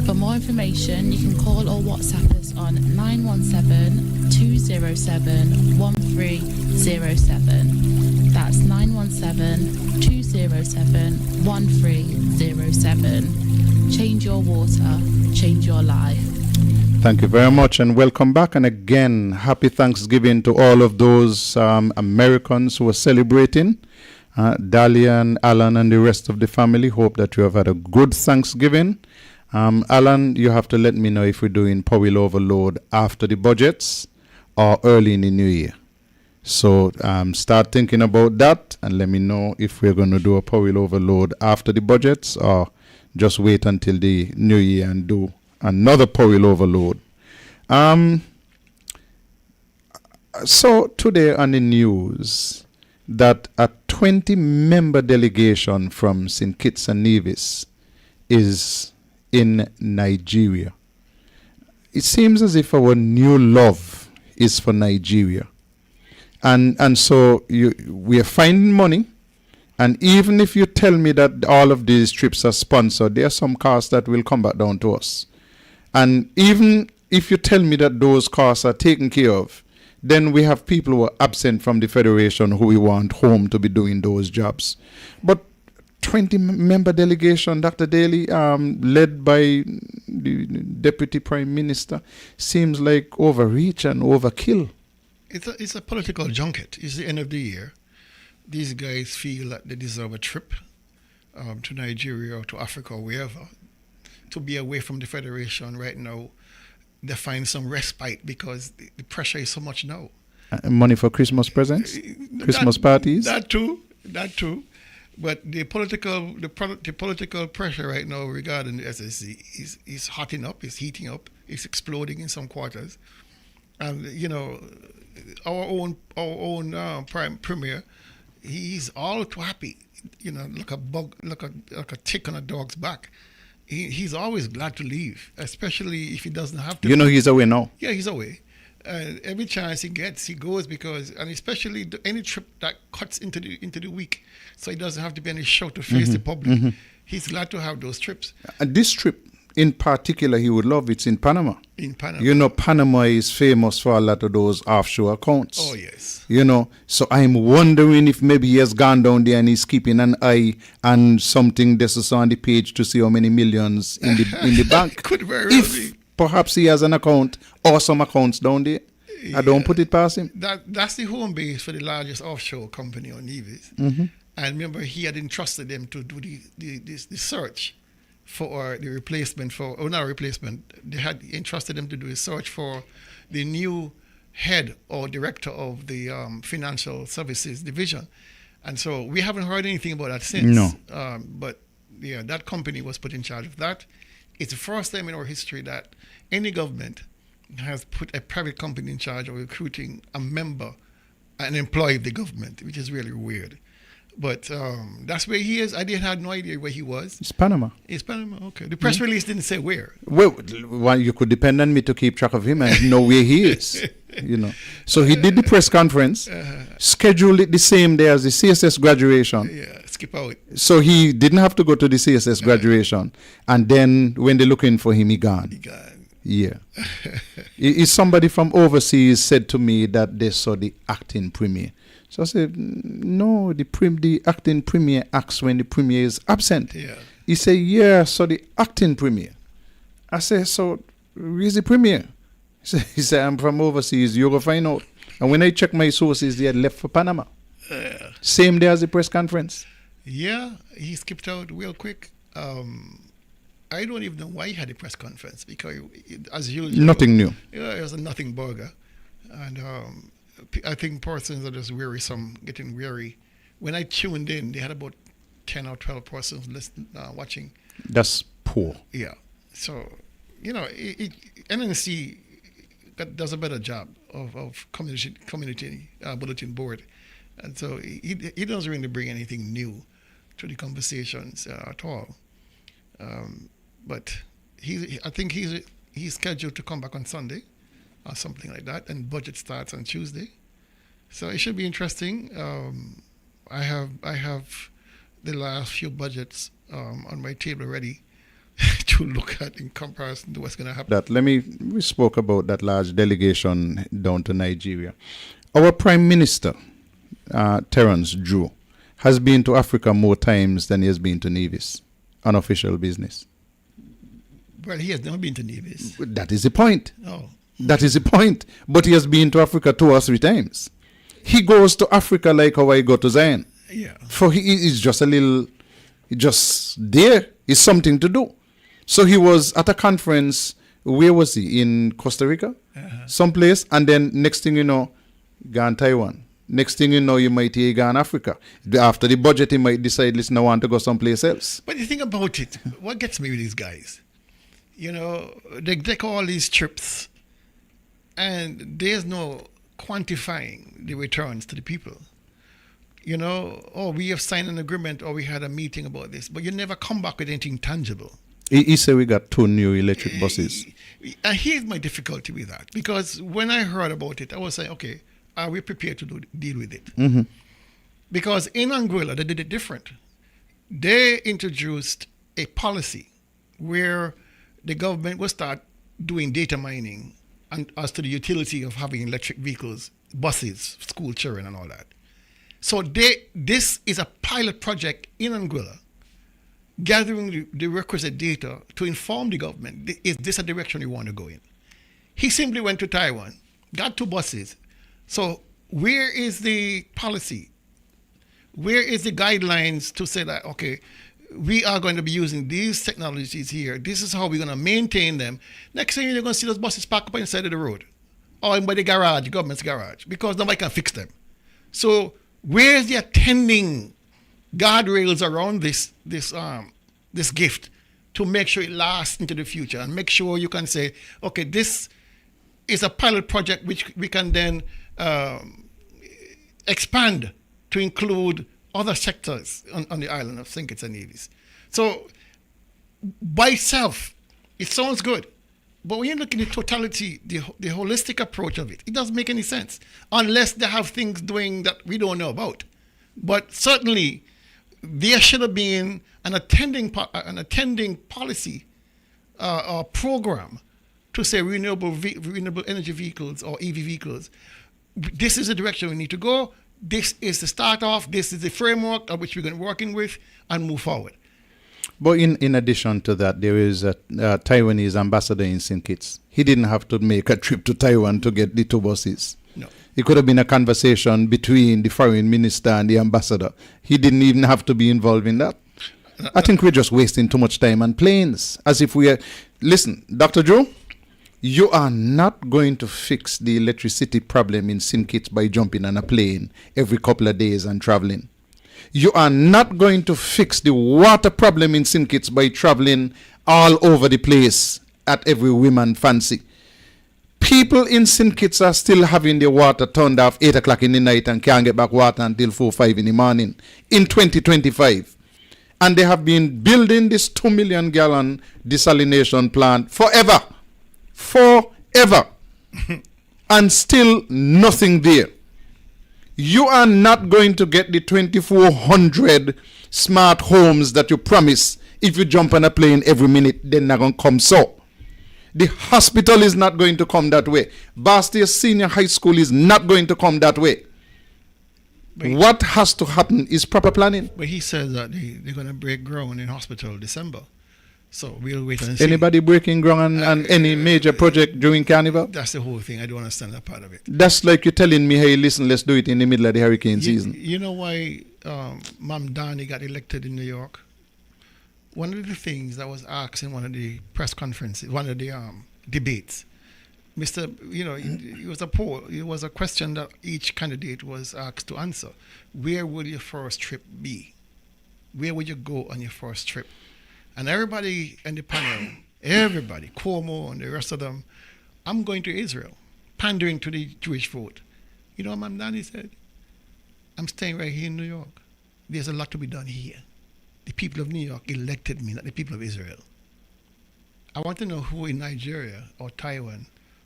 For more information, you can call or WhatsApp us on 917-207-1307. That's 917-207-1307. Change your water, change your life. Thank you very much and welcome back. And again, happy Thanksgiving to all of those Americans who are celebrating. Dahlia and Alan and the rest of the family, hope that you have had a good Thanksgiving. Alan, you have to let me know if we're doing Powell Overload after the budgets or early in the new year. So start thinking about that and let me know if we're going to do a Powell Overload after the budgets or just wait until the new year and do another Powell Overload. So today on the news that a 20-member delegation from St. Kitts and Nevis is in Nigeria. It seems as if our new love is for Nigeria. And so we are finding money. And even if you tell me that all of these trips are sponsored, there are some costs that will come back down to us. And even if you tell me that those costs are taken care of, then we have people who are absent from the Federation who we want home to be doing those jobs. But 20-member delegation, Dr. Daly, led by the Deputy Prime Minister, seems like overreach and overkill. It's a political junket. It's the end of the year. These guys feel that they deserve a trip to Nigeria or to Africa or wherever to be away from the Federation right now. They find some respite because the pressure is so much now. Money for Christmas presents? Christmas parties? That too. But the political pressure right now regarding the SSC is hotting up, is heating up, it's exploding in some quarters. And, our own Prime Premier, he's all too happy, like a bug, like a tick on a dog's back. He's always glad to leave, especially if he doesn't have to. He's away now. Yeah, he's away. Every chance he gets, he goes and especially any trip that cuts into the week, so he doesn't have to be on his show to face the public. Mm-hmm. He's glad to have those trips. And this trip, in particular, he would love. It's in Panama. Panama is famous for a lot of those offshore accounts. Oh, yes. So I'm wondering if maybe he has gone down there and he's keeping an eye on something this is on the page to see how many millions in the bank. Could very well be. Perhaps he has an account or some accounts down there. I don't put it past him. That's the home base for the largest offshore company on Nevis. Mm-hmm. And remember, he had entrusted them to do the search for the replacement not replacement. They had entrusted them to do a search for the new head or director of the financial services division. And so we haven't heard anything about that since. No. But yeah, that company was put in charge of that. It's the first time in our history that any government has put a private company in charge of recruiting an employee of the government, which is really weird. But that's where he is. I had no idea where he was. It's Panama. It's Panama, okay. The press release didn't say where. Well, you could depend on me to keep track of him and know where he is. So he did the press conference, scheduled it the same day as the CSS graduation. Yeah, skip out. So he didn't have to go to the CSS graduation. And then when they're looking for him, he gone. Yeah. Is somebody from overseas said to me that they saw the acting premier. So I said, no, the acting premier acts when the premier is absent. Yeah. He said, yeah, so the acting premier. I said, so he's the premier. He said, I'm from overseas, you're going to find out. And when I checked my sources, they had left for Panama. Same day as the press conference. Yeah, he skipped out real quick. I don't even know why he had a press conference, because as usual, nothing new. Yeah, it was a nothing burger, and I think persons are just getting weary. When I tuned in, they had about 10 or 12 persons watching. That's poor. Yeah, so NNC does a better job of community bulletin board, and so he doesn't really bring anything new to the conversations at all. But I think he's scheduled to come back on Sunday or something like that, and budget starts on Tuesday, so it should be interesting. I have the last few budgets on my table ready to look at in comparison to what's going to happen. We spoke about that large delegation down to Nigeria. Our Prime Minister, Terence Drew, has been to Africa more times than he has been to Nevis on official business. Well, he has never been to Nevis. That is the point. Oh. That is the point. But he has been to Africa 2 or 3 times. He goes to Africa like how I go to Zion. Yeah. For he is just just there. It's something to do. So he was at a conference. Where was he? In Costa Rica? Someplace. And then next thing you know, gone Taiwan. Next thing you know, you might hear gone Africa. After the budget, he might decide, listen, I want to go someplace else. But the thing about it, what gets me with these guys, they take all these trips and there's no quantifying the returns to the people. We have signed an agreement or we had a meeting about this, but you never come back with anything tangible. He said we got 2 new electric buses. And here's my difficulty with that, because when I heard about it, I was like, okay, are we prepared to deal with it? Mm-hmm. Because in Anguilla, they did it different. They introduced a policy where the government will start doing data mining and as to the utility of having electric vehicles, buses, school children and all that. So this is a pilot project in Anguilla, gathering the requisite data to inform the government, is this a direction you want to go in? He simply went to Taiwan, got 2 buses. So where is the policy? Where is the guidelines to say that, okay, we are going to be using these technologies here. This is how we're going to maintain them. Next thing you're going to see those buses parked up on the side of the road or by the garage, the government's garage, because nobody can fix them. So where's the attending guardrails around this gift to make sure it lasts into the future and make sure you can say, okay, this is a pilot project which we can then expand to include other sectors on the island of St. Kitts and Nevis. So by itself, it sounds good. But when you look at the totality, the holistic approach of it, it doesn't make any sense unless they have things doing that we don't know about. But certainly, there should have been an attending policy or program to say renewable energy vehicles or EV vehicles. This is the direction we need to go. This is the start off. This is the framework of which we're going to be working with and move forward. But in addition to that, there is a Taiwanese ambassador in St. Kitts. He didn't have to make a trip to Taiwan to get the 2 buses. No. It could have been a conversation between the foreign minister and the ambassador. He didn't even have to be involved in that. I think we're just wasting too much time on planes. As if we are... Listen, Dr. Joe, you are not going to fix the electricity problem in St. Kitts by jumping on a plane every couple of days and traveling. You are not going to fix the water problem in St. Kitts by traveling all over the place at every woman fancy. People in St. Kitts are still having their water turned off 8 o'clock in the night and can't get back water until 4 or 5 in the morning in 2025. And they have been building this 2 million gallon desalination plant forever. Forever. And still nothing there. You are not going to get the 2,400 smart homes that you promise if you jump on a plane every minute. They're not going to come so. The hospital is not going to come that way. Bastia Senior High School is not going to come that way. What has to happen is proper planning. But he says that they're going to break ground in hospital December. So we'll wait and see. Anybody breaking ground on any major project during Carnival? That's the whole thing. I don't understand that part of it. That's like you're telling me, hey, listen, let's do it in the middle of the hurricane season. You know why Mom Donnie got elected in New York? One of the things that was asked in one of the press conferences, one of the debates, it was a question that each candidate was asked to answer. Where will your first trip be? Where would you go on your first trip? And everybody in the panel, everybody, Cuomo and the rest of them, I'm going to Israel, pandering to the Jewish vote. You know what Mom Donnie said? I'm staying right here in New York. There's a lot to be done here. The people of New York elected me, not the people of Israel. I want to know who in Nigeria or Taiwan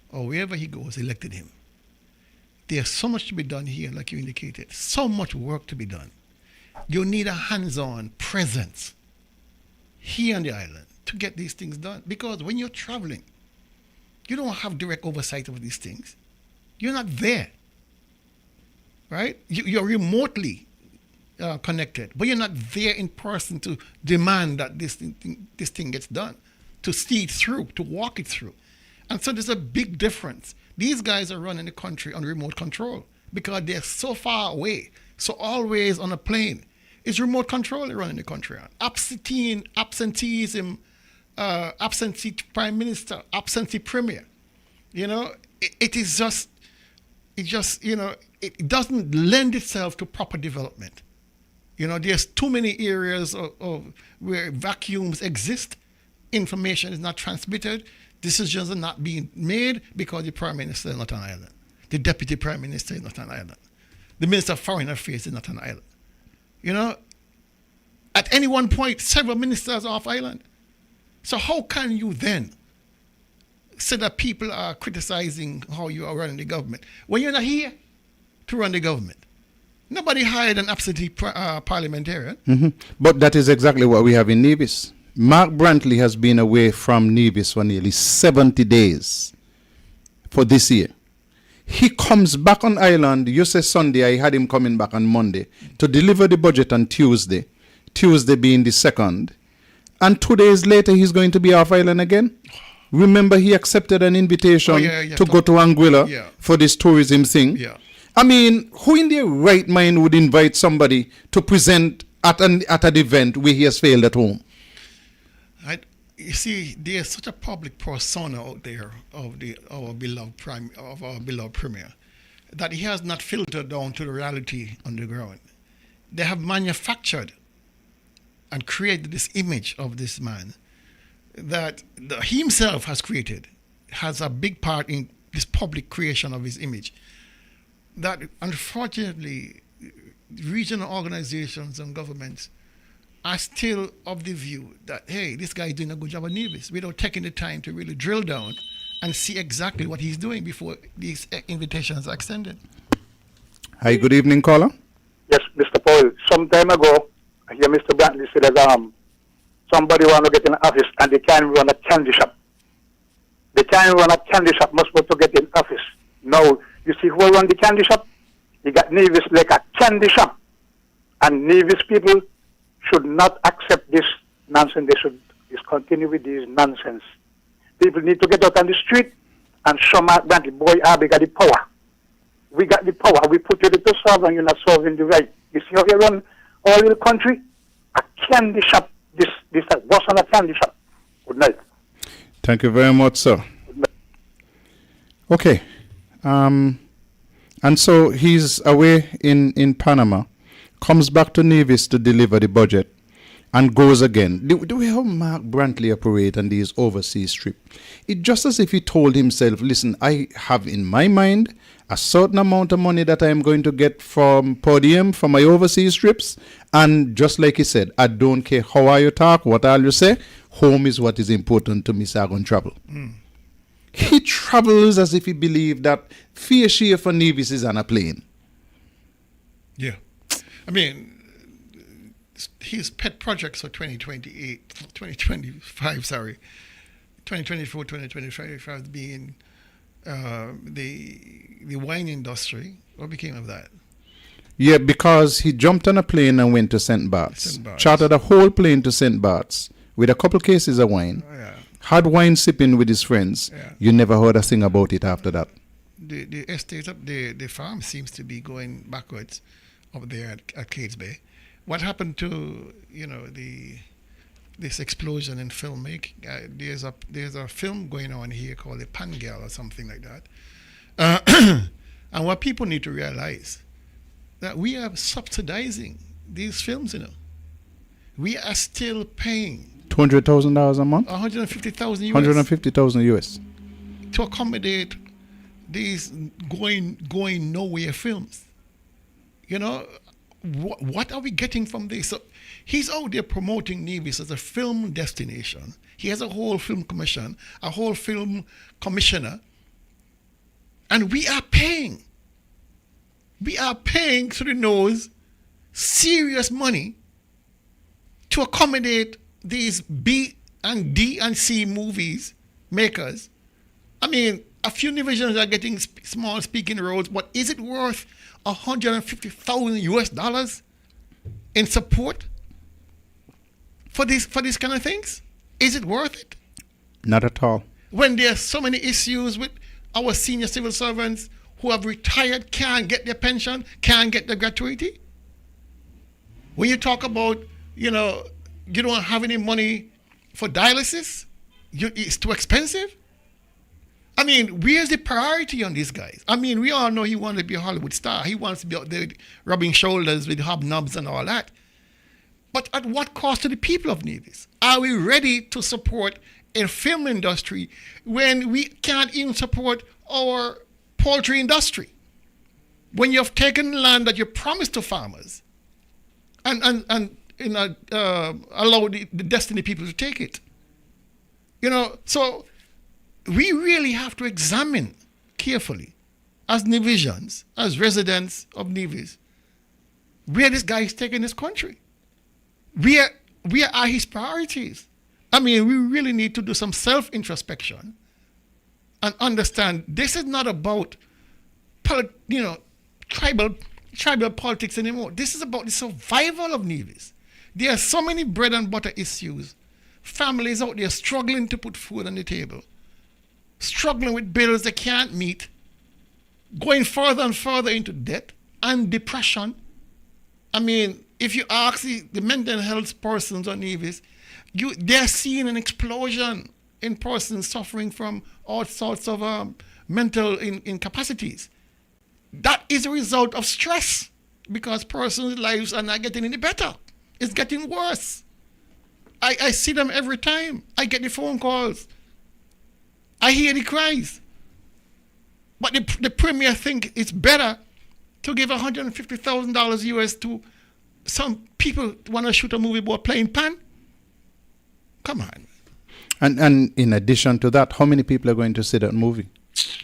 or wherever he goes elected him. There's so much to be done here, like you indicated. So much work to be done. You need a hands-on presence here on the island to get these things done. Because when you're traveling, you don't have direct oversight of these things. You're not there, right? You're remotely connected, but you're not there in person to demand that this thing gets done, to see it through, to walk it through. And so there's a big difference. These guys are running the country on remote control because they're so far away, so always on a plane. It's remote control they're running the country on. Absenteeism, absentee prime minister, absentee premier. It doesn't lend itself to proper development. There's too many areas of where vacuums exist. Information is not transmitted. Decisions are not being made because the prime minister is not on island. The deputy prime minister is not on island. The minister of foreign affairs is not on island. At any one point, several ministers are off island. So how can you then say that people are criticizing how you are running the government when you're not here to run the government? Nobody hired an absentee parliamentarian. Mm-hmm. But that is exactly what we have in Nevis. Mark Brantley has been away from Nevis for nearly 70 days for this year. He comes back on island. You say Sunday, I had him coming back on Monday to deliver the budget on Tuesday being the 2nd. And 2 days later, he's going to be off island again. Remember, he accepted an invitation to go to Anguilla for this tourism thing. Yeah. I mean, who in their right mind would invite somebody to present at an event where he has failed at home? You see, there's such a public persona out there of our beloved premier that he has not filtered down to the reality on the ground. They have manufactured and created this image of this man that he himself has created, has a big part in this public creation of his image. That unfortunately, regional organizations and governments are still of the view that, hey, this guy is doing a good job at Nevis, without taking the time to really drill down and see exactly what he's doing before these invitations are extended. Hi, good evening, caller. Yes, Mr. Paul. Some time ago, I hear Mr. Brantley say that somebody want to get in office and they can't run a candy shop. They can't run a candy shop, must want to get in office. Now, you see who run the candy shop? You got Nevis like a candy shop. And Nevis people should not accept this nonsense. They should discontinue with this nonsense. People need to get out on the street and show Mark Brantley, boy, we got the power. We got the power. We put you to serve and you're not serving the right. You see how you run all the country? A candy shop. This what's on a candy shop. Good night. Thank you very much, sir. Okay. And so he's away in Panama, comes back to Nevis to deliver the budget, and goes again. The way how Mark Brantley operate on these overseas trips, it's just as if he told himself, listen, I have in my mind a certain amount of money that I am going to get from Podium for my overseas trips, and just like he said, I don't care how I you talk, what all you say, home is what is important to me, so I'm going to travel. He travels as if he believed that fair share for Nevis is on a plane. Yeah. I mean, his pet projects for 2024, 2025 being the wine industry. What became of that? Yeah, because he jumped on a plane and went to St. Bart's. Chartered a whole plane to St. Bart's with a couple cases of wine, had wine sipping with his friends. You never heard a thing about it after that. The estate up the farm seems to be going backwards up there at Cades Bay. What happened to this explosion in filmmaking? There's a film going on here called The Pan Girl or something like that. And what people need to realize that we are subsidizing these films. We are still paying $200,000 a month. $150,000 US. $150,000 US to accommodate these going nowhere films. What are we getting from this? So he's out there promoting Nevis as a film destination. He has a whole film commission, a whole film commissioner, and we are paying. We are paying through the nose serious money to accommodate these B and D and C movies makers. I mean, a few divisions are getting small speaking roles, but is it worth $150,000 US in support for these kind of things? Is it worth it? Not at all. When there are so many issues with our senior civil servants who have retired, can't get their pension, can't get their gratuity. When you talk about, you don't have any money for dialysis, it's too expensive. I mean, where's the priority on these guys? I mean, we all know he wants to be a Hollywood star. He wants to be out there rubbing shoulders with hobnobs and all that. But at what cost to the people of Nevis? Are we ready to support a film industry when we can't even support our poultry industry? When you've taken land that you promised to farmers and allow the Destiny people to take it. So we really have to examine carefully, as Nevisians, as residents of Nevis, where this guy is taking this country. Where are his priorities? I mean, we really need to do some self-introspection and understand this is not about, tribal politics anymore. This is about the survival of Nevis. There are so many bread and butter issues. Families out there struggling to put food on the table, struggling with bills they can't meet, going further and further into debt and depression. I mean, if you ask the mental health persons on Nevis, they're seeing an explosion in persons suffering from all sorts of mental incapacities. That is a result of stress because persons' lives are not getting any better. It's getting worse. I see them every time. I get the phone calls. I hear the cries. But the premier think it's better to give $150,000 US to some people who want to shoot a movie about playing pan. Come on. And in addition to that, how many people are going to see that movie?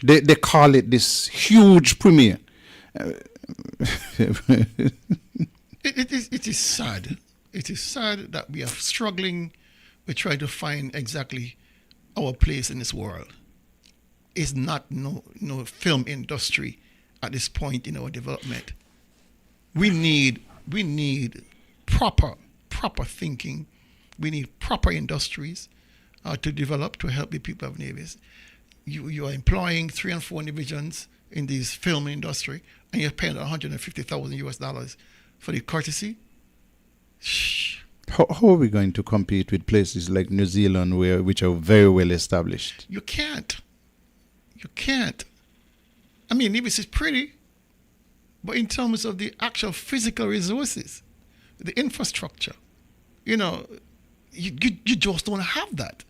They call it this huge premiere. It is sad. It is sad that we are struggling with trying to find exactly our place in this world. It's not no film industry at this point in our development. We need proper thinking. We need proper industries to develop to help the people of Nevis. You are employing 3 and 4 divisions in this film industry, and you're paying $150,000 US for the courtesy. How are we going to compete with places like New Zealand, which are very well established? You can't. I mean, Nevis is pretty, but in terms of the actual physical resources, the infrastructure, you just don't have that.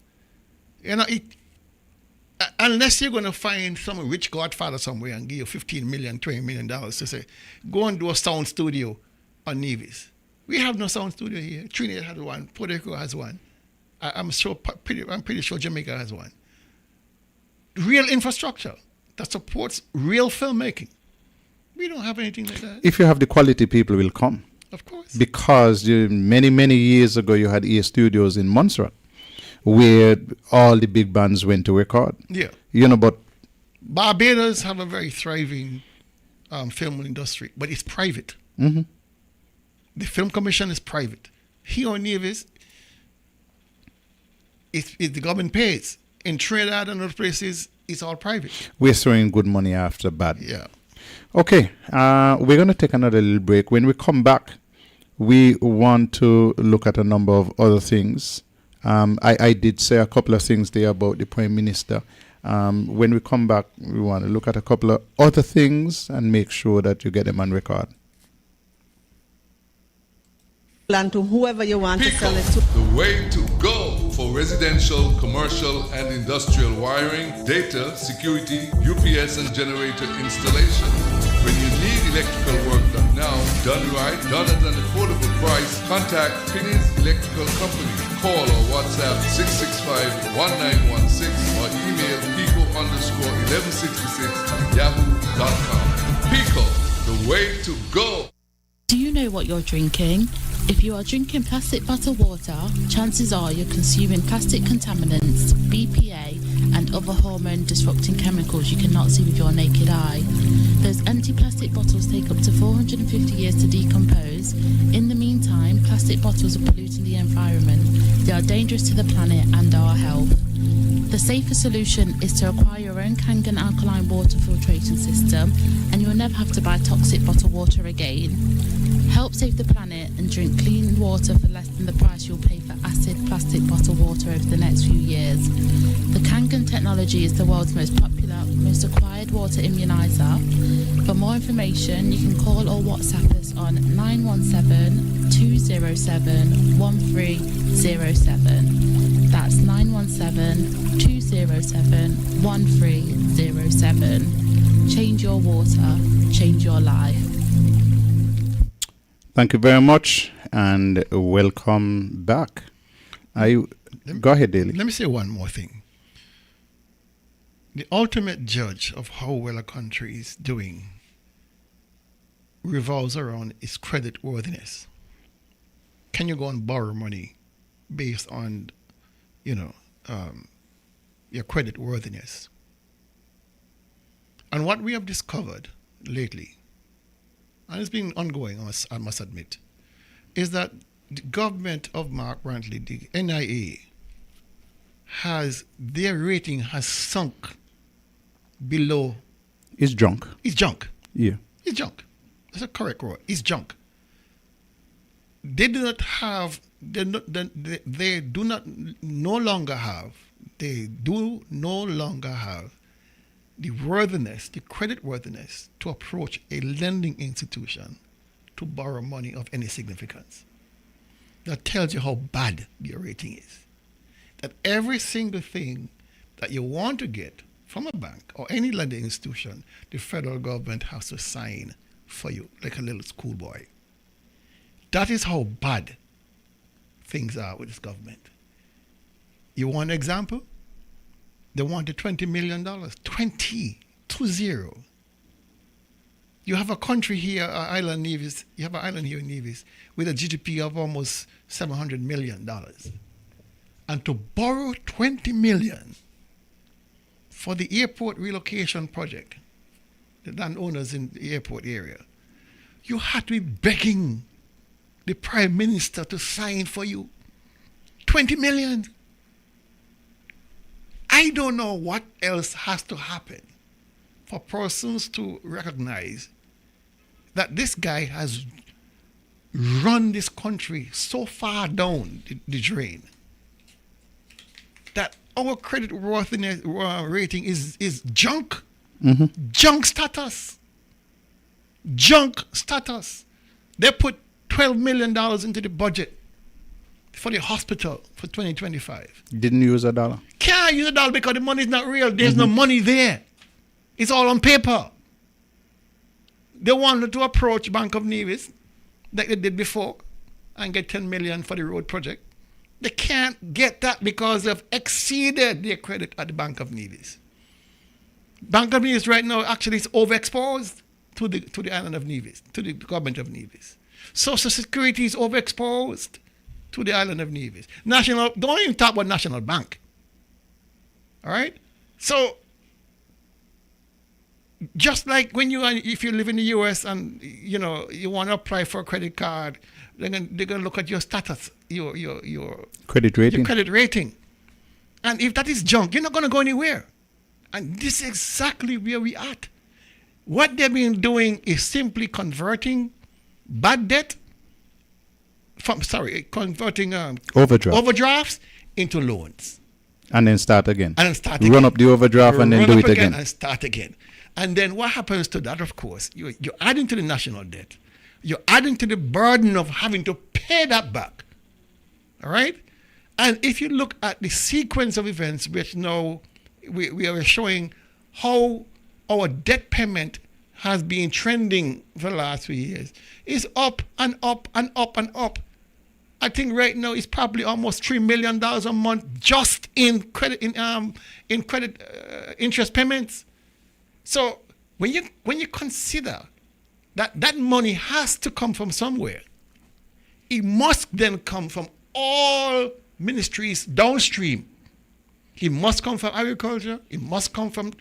Unless you're going to find some rich godfather somewhere and give you $15 million, $20 million to say, go and do a sound studio on Nevis. We have no sound studio here. Trinidad has one. Puerto Rico has one. I'm pretty sure Jamaica has one. Real infrastructure that supports real filmmaking. We don't have anything like that. If you have the quality, people will come. Of course. Because many years ago, you had EA Studios in Montserrat, where all the big bands went to record. Yeah. But Barbados have a very thriving film industry, but it's private. Mm-hmm. The film commission is private. Here on Nevis, It's the government pays. In Trinidad and other places, it's all private. We're throwing good money after bad. Yeah. Okay, we're going to take another little break. When we come back, we want to look at a number of other things. I did say a couple of things there about the Prime Minister. When we come back, we want to look at a couple of other things and make sure that you get them on record. And to whoever you want to sell it to. The way to go for residential, commercial, and industrial wiring, data, security, UPS and generator installation. When you need electrical work done now, done right, done at an affordable price, contact Finney's Electrical Company. Call or WhatsApp 665-1916 or email pico_1166@yahoo.com. Pico, the way to go. Do you know what you're drinking? If you are drinking plastic bottled water, chances are you're consuming plastic contaminants, BPA, and other hormone disrupting chemicals you cannot see with your naked eye. Those empty plastic bottles take up to 450 years to decompose. In the meantime, plastic bottles are polluting the environment. They are dangerous to the planet and our health. The safer solution is to acquire your own Kangen alkaline water filtration system, and you'll never have to buy toxic bottled water again. Help save the planet and drink clean water for less than the price you'll pay for acid plastic bottled water over the next few years. The Kangen technology is the world's most popular, most acquired water immunizer. For more information, you can call or WhatsApp us on 917-207-1307. That's 917-207-1307. Change your water, change your life. Thank you very much and welcome back. Go ahead, Daly. Let me say one more thing. The ultimate judge of how well a country is doing revolves around its credit worthiness. Can you go and borrow money based on, your credit worthiness? And what we have discovered lately, and it's been ongoing, I must admit, is that the government of Mark Brantley, the NIA, their rating has sunk below. It's junk. It's junk. Yeah. It's junk. That's a correct word. It's junk. They do not have, they do no longer have the worthiness, the credit worthiness to approach a lending institution to borrow money of any significance. That tells you how bad your rating is. That every single thing that you want to get from a bank or any lending institution, the federal government has to sign for you like a little schoolboy. That is how bad things are with this government. You want an example? They wanted $20 million. 20. You have a country here, island Nevis. You have an island here in Nevis with a GDP of almost $700 million. And to borrow $20 million for the airport relocation project, the landowners in the airport area, you had to be begging the Prime Minister to sign for you. $20 million. I don't know what else has to happen for persons to recognize that this guy has run this country so far down the drain that our credit worthiness rating is junk. Mm-hmm. Junk status. Junk status. They put $12 million into the budget for the hospital for 2025. Didn't use a dollar. Can't use a dollar because the money is not real. There's no money there. It's all on paper. They wanted to approach Bank of Nevis like they did before and get $10 million for the road project. They can't get that because they've exceeded their credit at the Bank of Nevis. Bank of Nevis right now actually is overexposed to the island of Nevis, to the government of Nevis. Social Security is overexposed to the island of Nevis. Don't even talk about National Bank. All right? So, just like if you live in the U.S. and, you want to apply for a credit card, they're going to look at your status, your credit rating. Your credit rating. And if that is junk, you're not going to go anywhere. And this is exactly where we at. What they've been doing is simply converting bad debt converting overdrafts into loans. And then start again. And then start again. Run up the overdraft and then do it again. And start again. And then what happens to that, of course, you're adding to the national debt. You're adding to the burden of having to pay that back. All right? And if you look at the sequence of events, which now we are showing how our debt payment has been trending for the last 3 years, it's up and up and up and up. I think right now it's probably almost $3 million a month just in credit interest payments. So when you consider that money has to come from somewhere, it must then come from all ministries downstream. It must come from agriculture. It must come from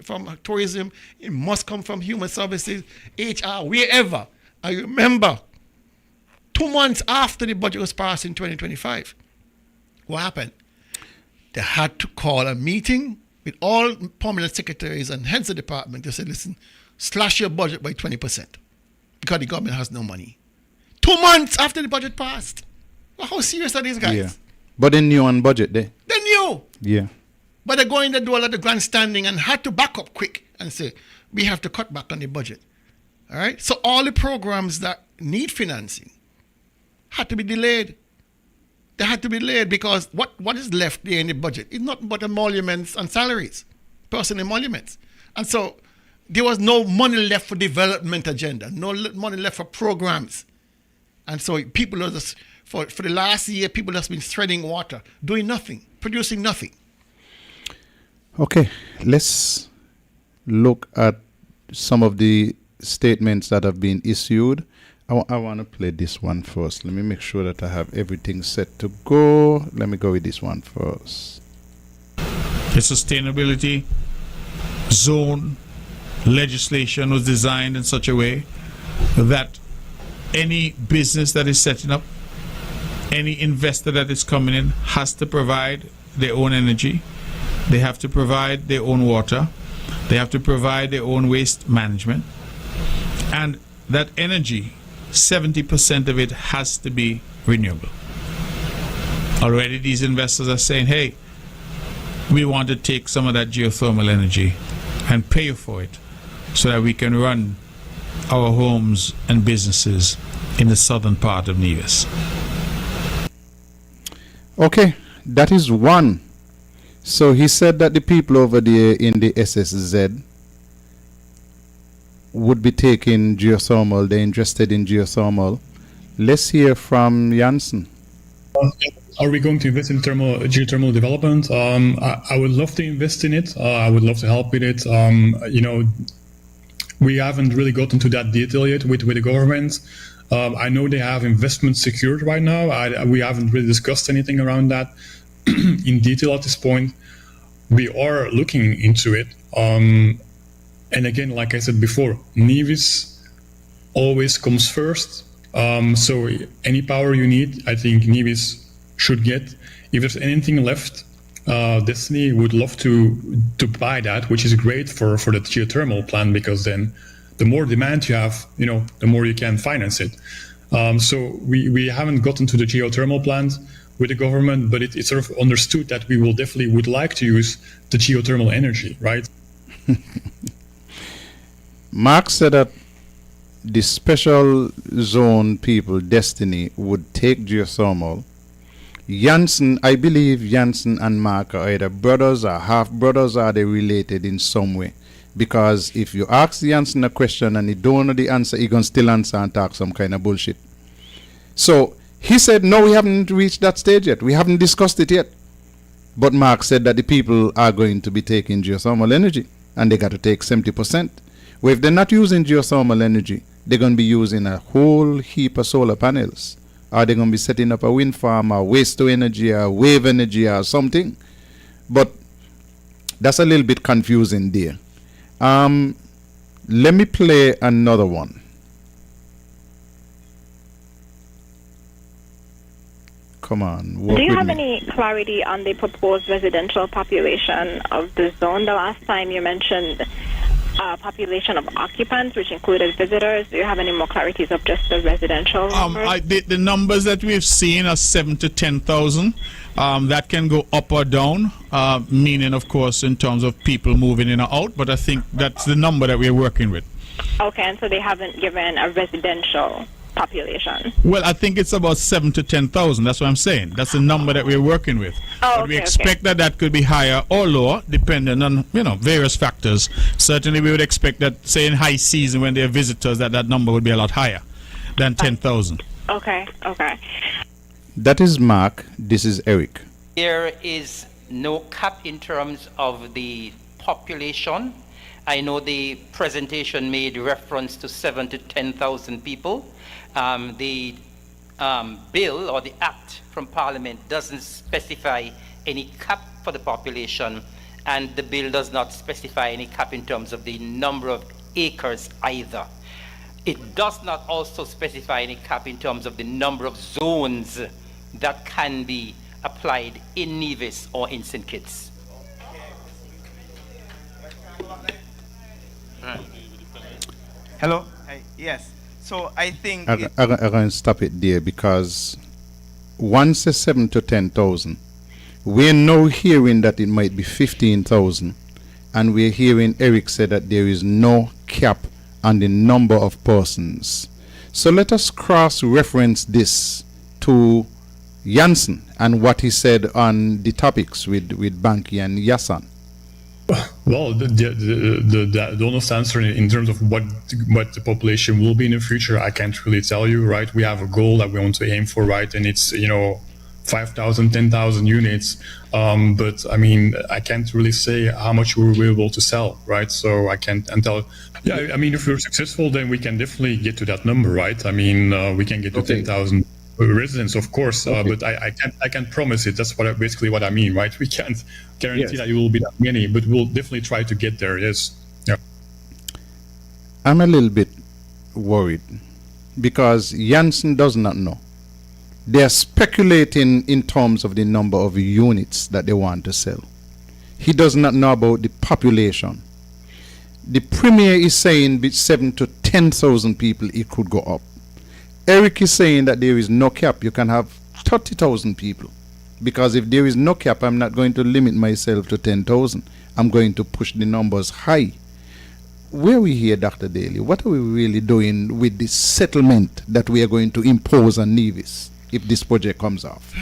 tourism. It must come from human services, HR, wherever. I remember 2 months after the budget was passed in 2025, what happened? They had to call a meeting with all permanent secretaries and heads of department to say, listen, slash your budget by 20% because the government has no money. 2 months after the budget passed. Well, how serious are these guys? Yeah. But they knew on budget day. They knew. Yeah. But they go in the door of the grandstanding and had to back up quick and say, we have to cut back on the budget. All right? So all the programs that need financing had to be delayed. They had to be delayed because what is left there in the budget is not but emoluments and salaries, personal emoluments. And so there was no money left for development agenda, no money left for programs. And so people are just, for the last year, people have been treading water, doing nothing, producing nothing. Okay, let's look at some of the statements that have been issued. I want to play this one first. Let me make sure that I have everything set to go. Let me go with this one first. The sustainability zone legislation was designed in such a way that any business that is setting up, any investor that is coming in has to provide their own energy. They have to provide their own water. They have to provide their own waste management. And that energy, 70% of it has to be renewable. Already these investors are saying, hey, we want to take some of that geothermal energy and pay you for it so that we can run our homes and businesses in the southern part of Nevis. Okay, that is one. So he said that the people over there in the SSZ would be taking geothermal. They're interested in geothermal. Let's hear from Janssen. Are we going to invest in geothermal development? I would love to invest in it. I would love to help with it. We haven't really gotten to that detail yet with the government. I know they have investments secured right now. We haven't really discussed anything around that in detail at this point. We are looking into it. And again, like I said before, Nevis always comes first. So any power you need, I think Nevis should get. If there's anything left, Destiny would love to buy that, which is great for the geothermal plant, because then the more demand you have, the more you can finance it. So we haven't gotten to the geothermal plant with the government, but it's sort of understood that we would like to use the geothermal energy, right? Mark said that the special zone people, Destiny, would take geothermal. Janssen, I believe Janssen and Mark are either brothers or half brothers. Are they related in some way? Because if you ask Janssen a question and he don't know the answer, he can still answer and talk some kind of bullshit. So he said, no, we haven't reached that stage yet. We haven't discussed it yet. But Mark said that the people are going to be taking geothermal energy and they got to take 70%. Well, if they're not using geothermal energy, they're going to be using a whole heap of solar panels. Are they going to be setting up a wind farm or waste to energy or wave energy or something? But that's a little bit confusing there. Let me play another one. Come on. Do Work you with have me. any clarity on the proposed residential population of the zone? The last time you mentioned population of occupants, which included visitors. Do you have any more clarities of just the residential numbers? The numbers that we've seen are 7 to 10,000. That can go up or down, meaning, of course, in terms of people moving in or out. But I think that's the number that we're working with. Okay, and so they haven't given a residential population. Well, I think it's about 7 to 10,000. That's what I'm saying. That's the number that we're working with. Oh, but we expect that could be higher or lower, depending on various factors. Certainly, we would expect that, say, in high season when there are visitors, that number would be a lot higher than 10,000. Okay. That is Mark. This is Eric. There is no cap in terms of the population. I know the presentation made reference to 7 to 10,000 people. The bill or the act from Parliament doesn't specify any cap for the population, and the bill does not specify any cap in terms of the number of acres either. It does not also specify any cap in terms of the number of zones that can be applied in Nevis or in St. Kitts. Hello? Yes. So I think... I'm going to stop it there because once it's 7 to 10,000, we're now hearing that it might be 15,000, and we're hearing Eric say that there is no cap on the number of persons. So let us cross-reference this to Janssen and what he said on the topics with Banky and Yassan. Well, the honest answer in terms of what the population will be in the future, I can't really tell you, right? We have a goal that we want to aim for, right? And it's, 5,000, 10,000 units. But I mean, I can't really say how much we will be able to sell, right? So I can't tell. Yeah, I mean, if we're successful, then we can definitely get to that number, right? I mean, we can get to 10,000 residents, of course, but I can't promise it. That's basically what I mean, right? We can't guarantee that it will be that many, but we'll definitely try to get there. Yes. Yeah. I'm a little bit worried because Janssen does not know. They are speculating in terms of the number of units that they want to sell. He does not know about the population. The Premier is saying with 7 to 10,000 people it could go up. Eric is saying that there is no cap. You can have 30,000 people. Because if there is no cap, I'm not going to limit myself to 10,000. I'm going to push the numbers high. Where are we here, Dr. Daly? What are we really doing with this settlement that we are going to impose on Nevis if this project comes off?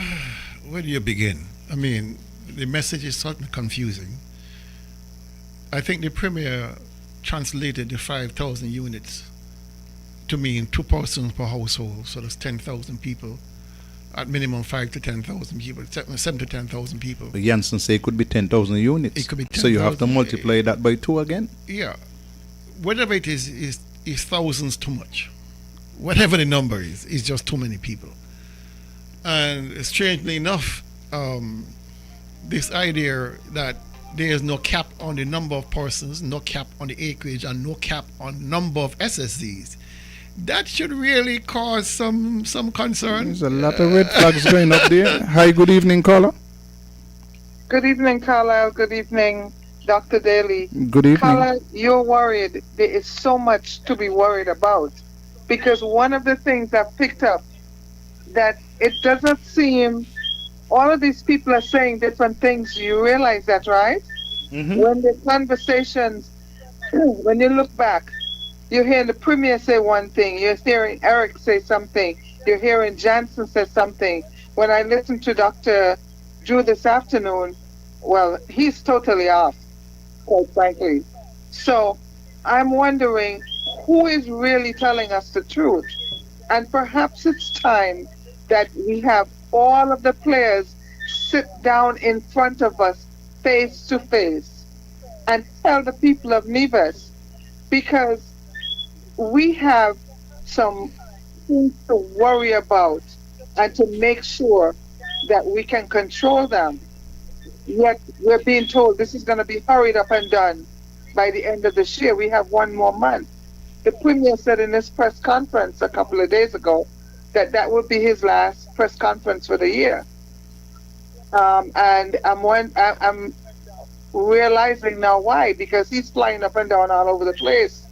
Where do you begin? I mean, the message is certainly confusing. I think the Premier translated the 5,000 units to mean 2 persons per household, so that's 10,000 people. At minimum, 5 to 10,000 people, 7 to 10,000 people. But Janssen say it could be 10,000 units. It could be 10,000. So you have to multiply that by 2 again? Yeah. Whatever it is thousands too much. Whatever the number is just too many people. And strangely enough, this idea that there is no cap on the number of persons, no cap on the acreage, and no cap on number of SSDs, that should really cause some concern. There's a lot of red flags going up there. Hi, good evening, caller. Good evening, Carlisle. Good evening, Dr. Daly. Good evening. Carlisle, you're worried. There is so much to be worried about. Because one of the things I've picked up, that it doesn't seem, all of these people are saying different things. You realize that, right? Mm-hmm. When the conversations, when you look back, you're hearing the Premier say one thing, you're hearing Eric say something, you're hearing Janssen say something. When I listened to Dr. Drew this afternoon, well, he's totally off, quite frankly. So I'm wondering who is really telling us the truth. And perhaps it's time that we have all of the players sit down in front of us face to face and tell the people of Nevis, because we have some things to worry about and to make sure that we can control them. Yet we're being told this is going to be hurried up and done by the end of this year. We have 1 more month. The Premier said in his press conference a couple of days ago that that would be his last press conference for the year. And I'm realizing now why, because he's flying up and down all over the place.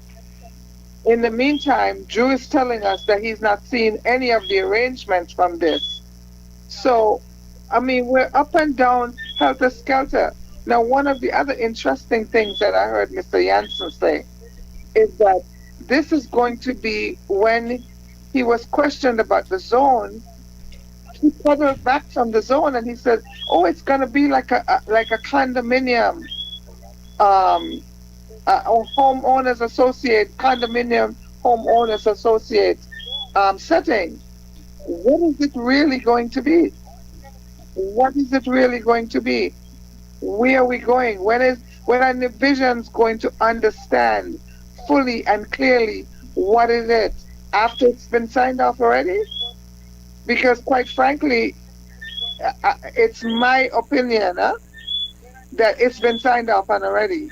In the meantime, Drew is telling us that he's not seen any of the arrangements from this. So, I mean, we're up and down, helter-skelter. Now, one of the other interesting things that I heard Mr. Jansen say is that this is going to be when he was questioned about the zone. He pedaled back from the zone and he said, "Oh, it's going to be like a condominium, homeowners associate, condominium homeowners associate setting." What is it really going to be? What is it really going to be? Where are we going? When are the visions going to understand fully and clearly what is it after it's been signed off already? Because quite frankly, it's my opinion that it's been signed off on already.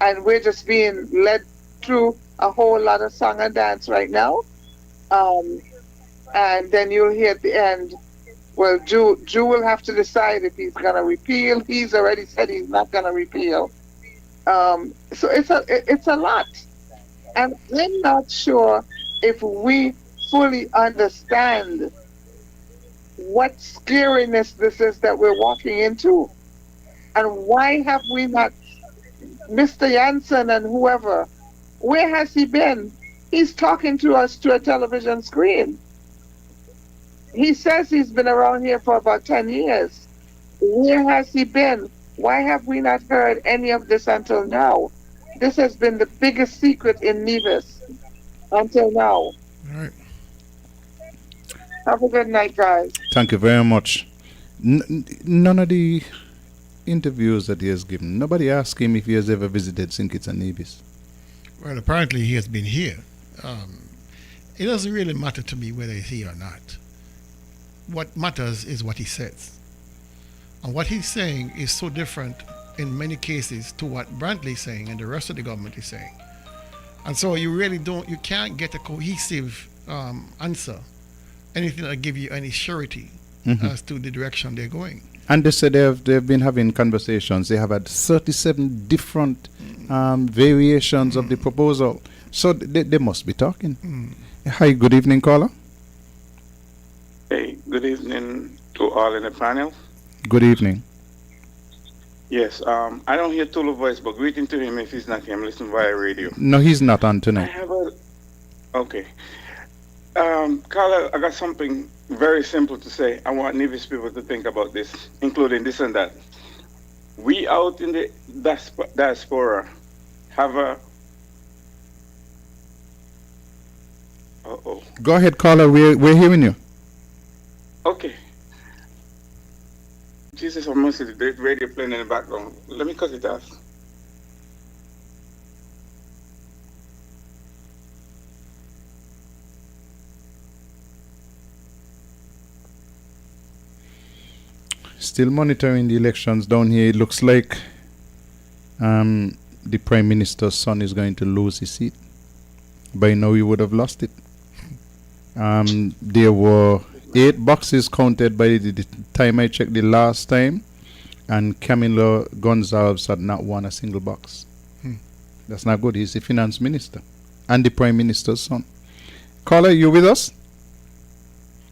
And we're just being led through a whole lot of song and dance right now. And then you'll hear at the end, well, Drew will have to decide if he's going to repeal. He's already said he's not going to repeal. So it's a lot. And I'm not sure if we fully understand what scariness this is that we're walking into. And why have we not, Mr. Jansen and whoever, where has he been? He's talking to us to a television screen. He says he's been around here for about 10 years. Where has he been? Why have we not heard any of this until now? This has been the biggest secret in Nevis until now. All right. Have a good night, guys. Thank you very much. None of the interviews that he has given, nobody asked him if he has ever visited St. Kitts and Nevis. Well, apparently he has been here. It doesn't really matter to me whether he's here or not. What matters is what he says. And what he's saying is so different in many cases to what Brantley is saying and the rest of the government is saying. And so you can't get a cohesive answer, anything that give you any surety as to the direction they're going. And they said they've been having conversations. They have had 37 different variations of the proposal. So they must be talking. Hi, good evening, caller. Hey, good evening to all in the panel. Good evening. Yes, I don't hear Tulu voice, but greeting to him if he's not here. I'm listening via radio. No, he's not on tonight. Okay. Carla, I got something very simple to say. I want Nevis people to think about this, including this and that. We out in the diaspora have a... Uh-oh. Go ahead, caller. We're hearing you. Okay. Jesus, I must see the radio playing in the background. Let me cut it off. Still monitoring the elections down here. It looks like the Prime Minister's son is going to lose his seat. By now he would have lost it. There were 8 boxes counted by the time I checked the last time, and Camilo Gonzalez had not won a single box. That's not good. He's the finance minister and the Prime Minister's son. Caller, you with us?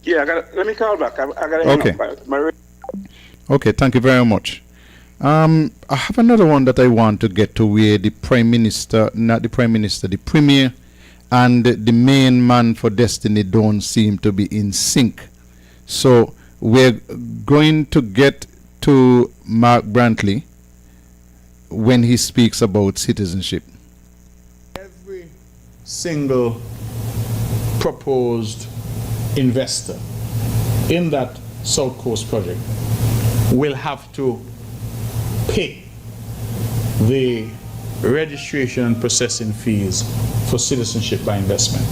Yeah, let me call back. I got to okay. hang up. Okay, thank you very much. I have another one that I want to get to where the Prime Minister, not the Prime Minister, the Premier and the main man for Destiny don't seem to be in sync. So we're going to get to Mark Brantley when he speaks about citizenship. Every single proposed investor in that South Coast project will have to pay the registration and processing fees for citizenship by investment.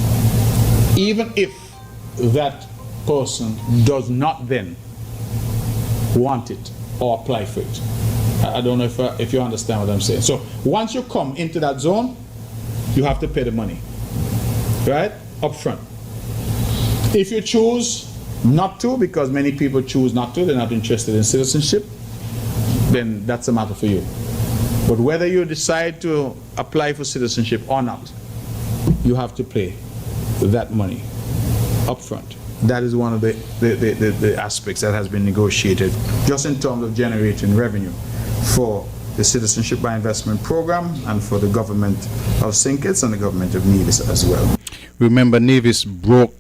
Even if that person does not then want it or apply for it. I don't know if you understand what I'm saying. So once you come into that zone, you have to pay the money, right? Up front. If you choose not to, because many people choose not to, they're not interested in citizenship, then that's a matter for you. But whether you decide to apply for citizenship or not, you have to pay that money up front. That is one of the aspects that has been negotiated just in terms of generating revenue for the Citizenship by Investment Program and for the government of St. Kitts and the government of Nevis as well. Remember, Nevis broke,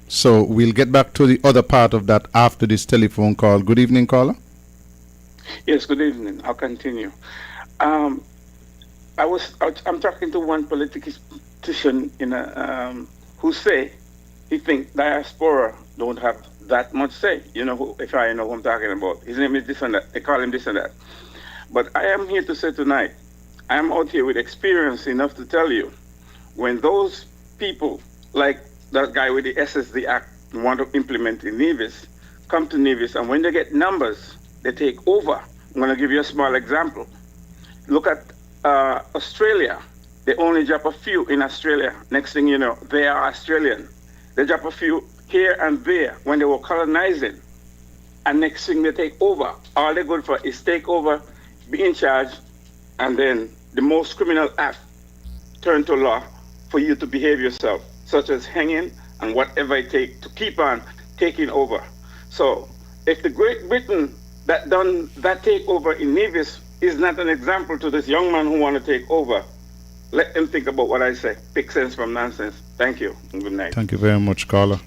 So we'll get back to the other part of that after this telephone call. Good evening, caller. Yes, good evening. I'll continue. I'm talking to one politician who say he think diaspora don't have that much say. You know, if I know who I'm talking about. His name is this and that. They call him this and that. But I am here to say tonight, I am out here with experience enough to tell you, when those people, like that guy with the SSD Act, want to implement in Nevis, come to Nevis, and when they get numbers, they take over. I'm going to give you a small example. Look at Australia. They only drop a few in Australia. Next thing you know, they are Australian. They drop a few here and there when they were colonizing. And next thing they take over. All they're good for is take over, be in charge, and then the most criminal act turn to law for you to behave yourself, such as hanging and whatever it takes to keep on taking over. So if the Great Britain that done that takeover in Nevis is not an example to this young man who want to take over, let them think about what I say. Pick sense from nonsense. Thank you and good night. Thank you very much, caller.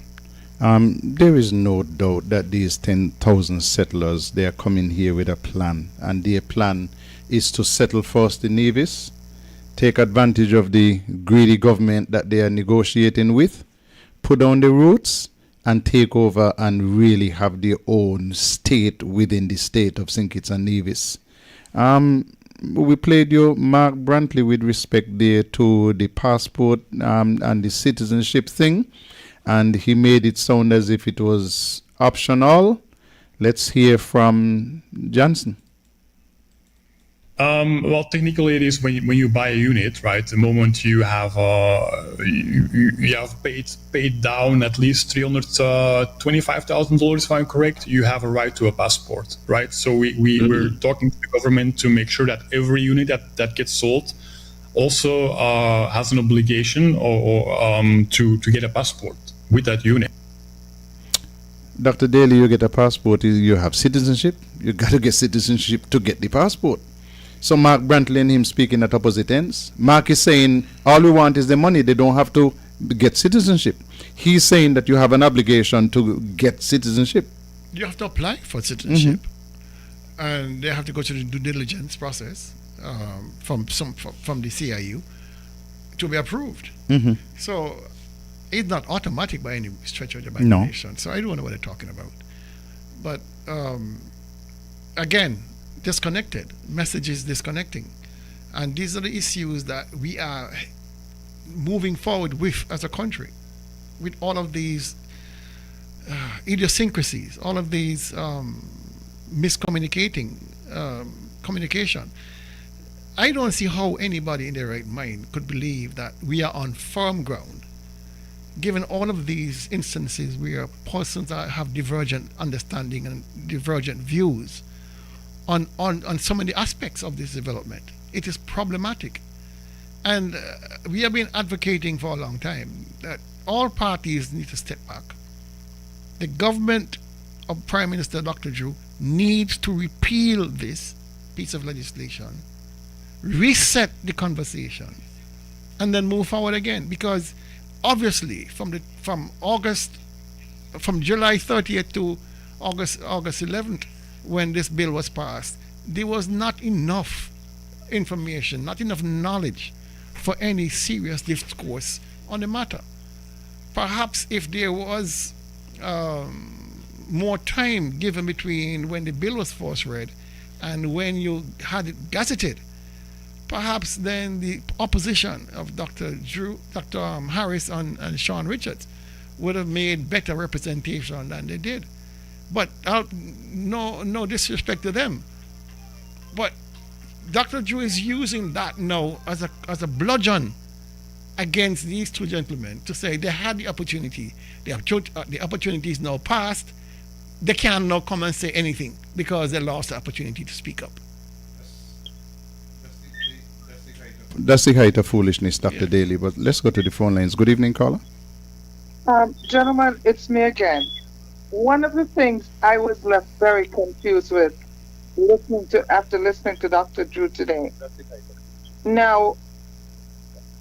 There is no doubt that these 10,000 settlers, they are coming here with a plan, and their plan is to settle first in Nevis, take advantage of the greedy government that they are negotiating with, put down the roots, and take over and really have their own state within the state of St. Kitts and Nevis. We played you Mark Brantley with respect there to the passport and the citizenship thing, and he made it sound as if it was optional. Let's hear from Johnson. Well, technically, it is when you buy a unit, right? The moment you have you have paid down at least $325,000, if I'm correct, you have a right to a passport, right? So we're talking to the government to make sure that every unit that gets sold also has an obligation or to get a passport with that unit. Dr. Daly, you get a passport, you have citizenship. You got to get citizenship to get the passport. So Mark Brantley and him speaking at opposite ends. Mark is saying all we want is the money. They don't have to get citizenship. He's saying that you have an obligation to get citizenship. You have to apply for citizenship, and they have to go through the due diligence process from the CIU to be approved. So it's not automatic by any stretch of the imagination. No. So I don't know what they're talking about. But again, disconnected. Message is disconnecting. And these are the issues that we are moving forward with as a country, with all of these idiosyncrasies, all of these communication. I don't see how anybody in their right mind could believe that we are on firm ground, given all of these instances where persons have divergent understanding and divergent views on so many aspects of this development. It is problematic. And we have been advocating for a long time that all parties need to step back. The government of Prime Minister Dr. Drew needs to repeal this piece of legislation, reset the conversation, and then move forward again. Because obviously from July 30th to August 11th, when this bill was passed, there was not enough information, not enough knowledge for any serious discourse on the matter. Perhaps if there was more time given between when the bill was first read and when you had it gazetted, perhaps then the opposition of Dr. Harris and Sean Richards would have made better representation than they did. But no disrespect to them. But Dr. Drew is using that now as a bludgeon against these two gentlemen to say they had the opportunity, the opportunity is now past, they can now come and say anything because they lost the opportunity to speak up. That's the height of foolishness, Dr. Daly. But let's go to the phone lines. Good evening, caller. Gentlemen, it's me again. One of the things I was left very confused with after listening to Dr. Drew today. Now,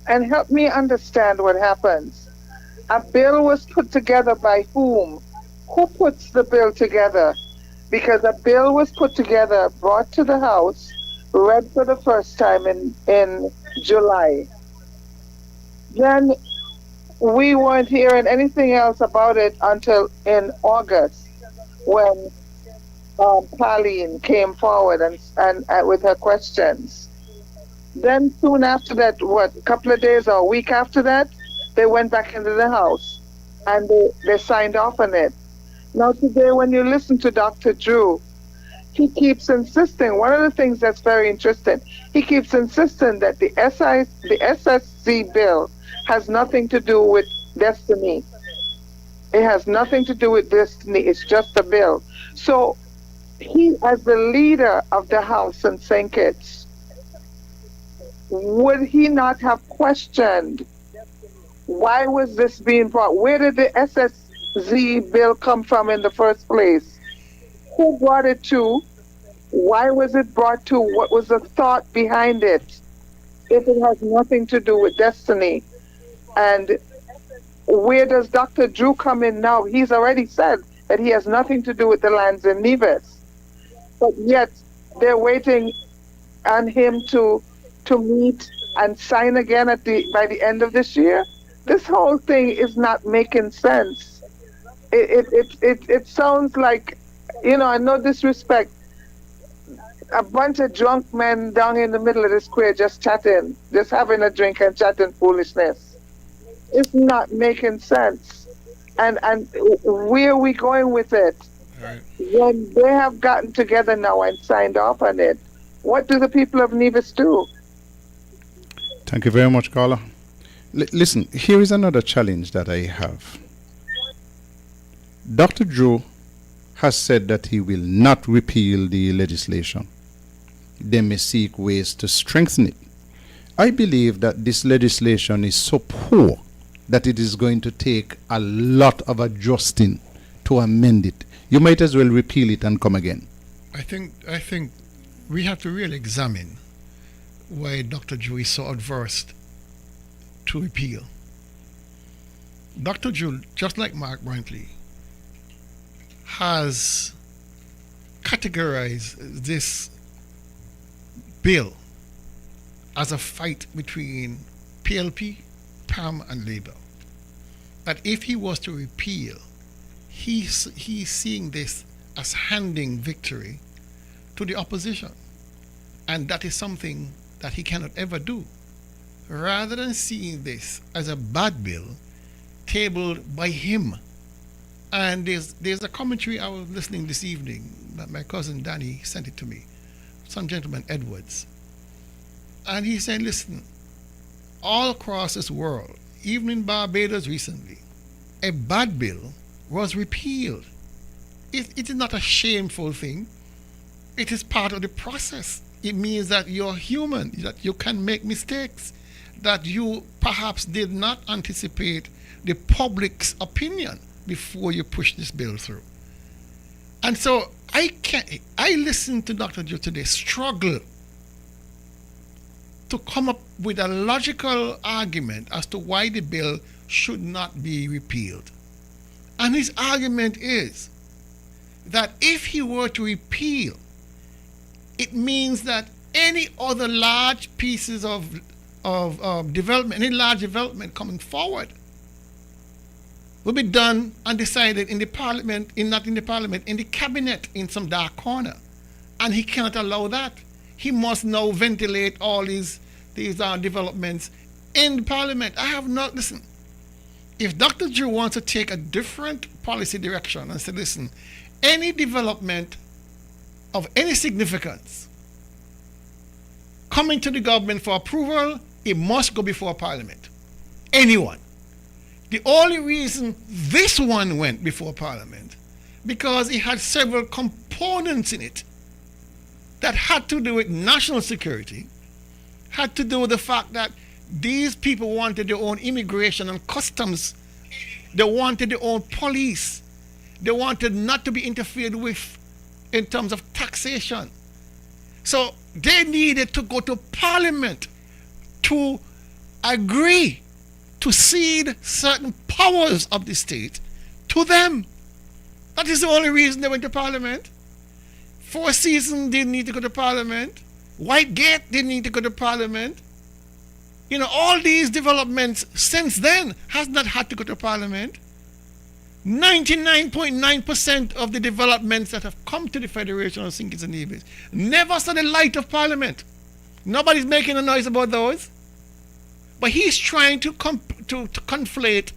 and help me understand what happens. A bill was put together by whom? Who puts the bill together? Because a bill was put together, brought to the House, read for the first time in July. Then we weren't hearing anything else about it until in August, when Pauline came forward and with her questions. Then soon after that, a couple of days or a week after that, they went back into the House and they signed off on it. Now today, when you listen to Dr. Drew, he keeps insisting, one of the things that's very interesting, he keeps insisting that the SSC bill has nothing to do with destiny. It has nothing to do with destiny. It's just a bill. So he, as the leader of the House in St. Kitts, would he not have questioned why was this being brought? Where did the SSZ bill come from in the first place? Who brought it to? Why was it brought to? What was the thought behind it? If it has nothing to do with destiny. And where does Dr. Drew come in now? He's already said that he has nothing to do with the lands in Nevis. But yet they're waiting on him to meet and sign again by the end of this year. This whole thing is not making sense. It sounds like, no disrespect, a bunch of drunk men down in the middle of the square just chatting, just having a drink and chatting foolishness. It's not making sense. And where are we going with it? Right. When they have gotten together now and signed off on it, what do the people of Nevis do? Thank you very much, caller. Listen, here is another challenge that I have. Dr. Drew has said that he will not repeal the legislation. They may seek ways to strengthen it. I believe that this legislation is so poor that it is going to take a lot of adjusting to amend it. You might as well repeal it and come again. I think we have to really examine why Dr. Drew is so adverse to repeal. Dr. Drew, just like Mark Brantley, has categorized this bill as a fight between PLP, PAM, and Labour. That if he was to repeal, he's seeing this as handing victory to the opposition. And that is something that he cannot ever do. Rather than seeing this as a bad bill tabled by him. And there's a commentary I was listening this evening that my cousin Danny sent it to me, some gentleman Edwards. And he said, listen, all across this world, even in Barbados recently, a bad bill was repealed. It is not a shameful thing. It is part of the process. It means that you're human, that you can make mistakes, that you perhaps did not anticipate the public's opinion before you push this bill through. And so I listened to Dr. Joe today struggle to come up with a logical argument as to why the bill should not be repealed. And his argument is that if he were to repeal, it means that any other large pieces of development, any large development coming forward will be done and decided in the parliament, not in the parliament, in the cabinet in some dark corner. And he cannot allow that. He must now ventilate all these developments in the parliament. Listen, if Dr. Drew wants to take a different policy direction and say, listen, any development of any significance coming to the government for approval, it must go before parliament. anyone. The only reason this one went before Parliament, because it had several components in it that had to do with national security, had to do with the fact that these people wanted their own immigration and customs. They wanted their own police. They wanted not to be interfered with in terms of taxation. So they needed to go to Parliament to agree to cede certain powers of the state to them. That is the only reason they went to Parliament. Four Seasons didn't need to go to Parliament. Whitegate didn't need to go to Parliament. You know, all these developments since then has not had to go to Parliament. 99.9% of the developments that have come to the Federation of St. Kitts and Nevis never saw the light of Parliament. Nobody's making a noise about those. But he's trying to conflate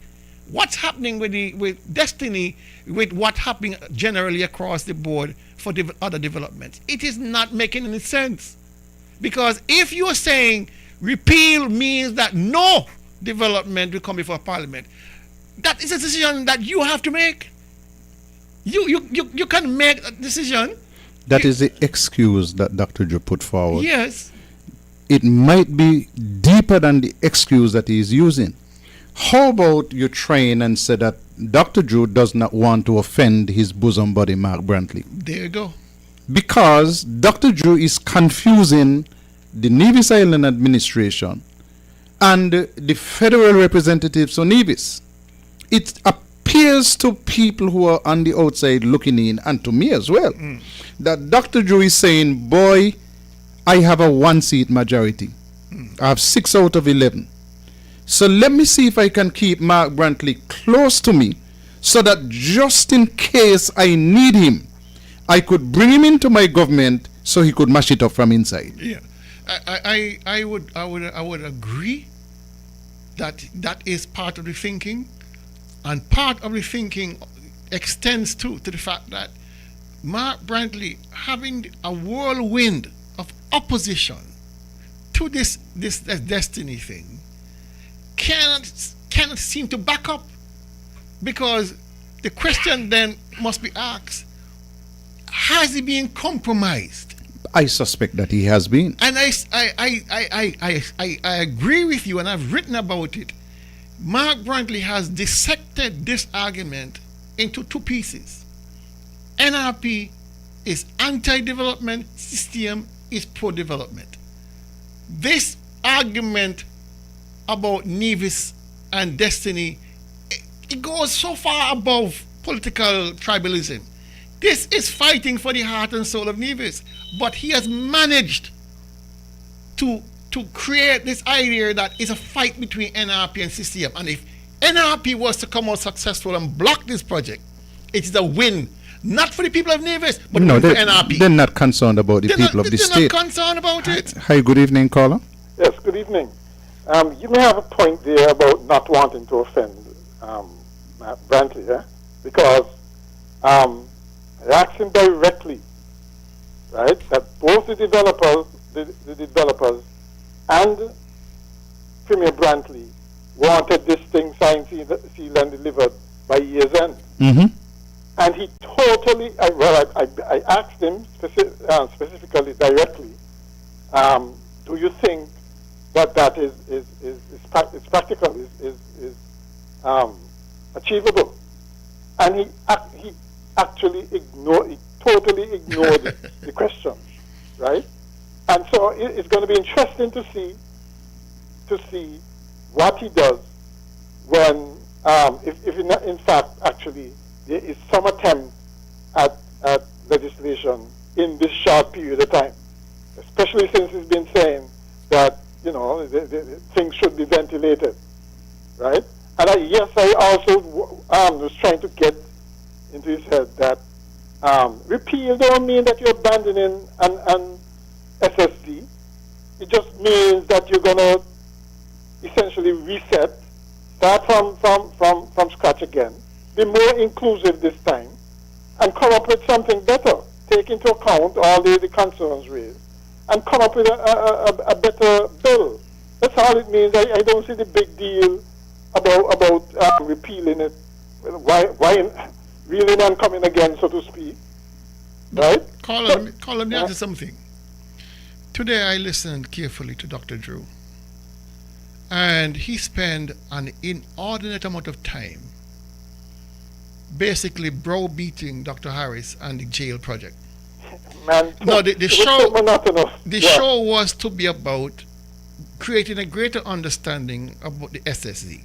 what's happening with Destiny with what's happening generally across the board for other developments. It is not making any sense. Because if you're saying repeal means that no development will come before Parliament, that is a decision that you have to make. You can make a decision. That is the excuse that Dr. Joe put forward. Yes. It might be deeper than the excuse that he is using. How about you train and say that Dr. Joe does not want to offend his bosom buddy Mark Brantley? There you go. Because Dr. Joe is confusing the Nevis Island administration and the federal representatives on Nevis. It appears to people who are on the outside looking in, and to me as well, that Dr. Joe is saying, boy, I have a 1-seat majority. I have 6 out of 11. So let me see if I can keep Mark Brantley close to me so that just in case I need him, I could bring him into my government so he could mash it up from inside. Yeah. I would agree that that is part of the thinking, and part of the thinking extends to the fact that Mark Brantley having a whirlwind of opposition to this Destiny thing cannot seem to back up, because the question then must be asked: has he been compromised? I suspect that he has been. And I agree with you, and I've written about it. Mark Brantley has dissected this argument into 2 pieces. NRP is anti-development, CCM is pro-development. This argument about Nevis and Destiny, it goes so far above political tribalism. This is fighting for the heart and soul of Nevis. But he has managed to create this idea that it's a fight between NRP and CCM. And if NRP was to come out successful and block this project, it is a win, not for the people of Nevis, but for NRP. They're not concerned about the people of the state. They're not concerned about it. Hi, good evening, caller. Yes, good evening. You may have a point there about not wanting to offend Brantley, yeah? Because I asked him directly, right, that both the developers and Premier Brantley wanted this thing signed, sealed, and delivered by year's end. Mm-hmm. And he totally, I asked him specifically, directly, do you think that is practical, is achievable? And he actually totally ignored the question, right? And so it's going to be interesting to see what he does when, if in fact actually there is some attempt at legislation in this short period of time, especially since he's been saying that, you know, the things should be ventilated, right? And I also was trying to get into his head that repeal don't mean that you're abandoning an SSD. It just means that you're going to essentially reset, start from scratch again, be more inclusive this time, and come up with something better. Take into account all the concerns raised, and come up with a better bill. That's all it means. I don't see the big deal about repealing it. Why reeling and coming again, so to speak, right? Call me onto something. Today I listened carefully to Dr. Drew, and he spent an inordinate amount of time basically browbeating Dr. Harris and the jail project. Man, no, the show show was to be about creating a greater understanding about the SSD,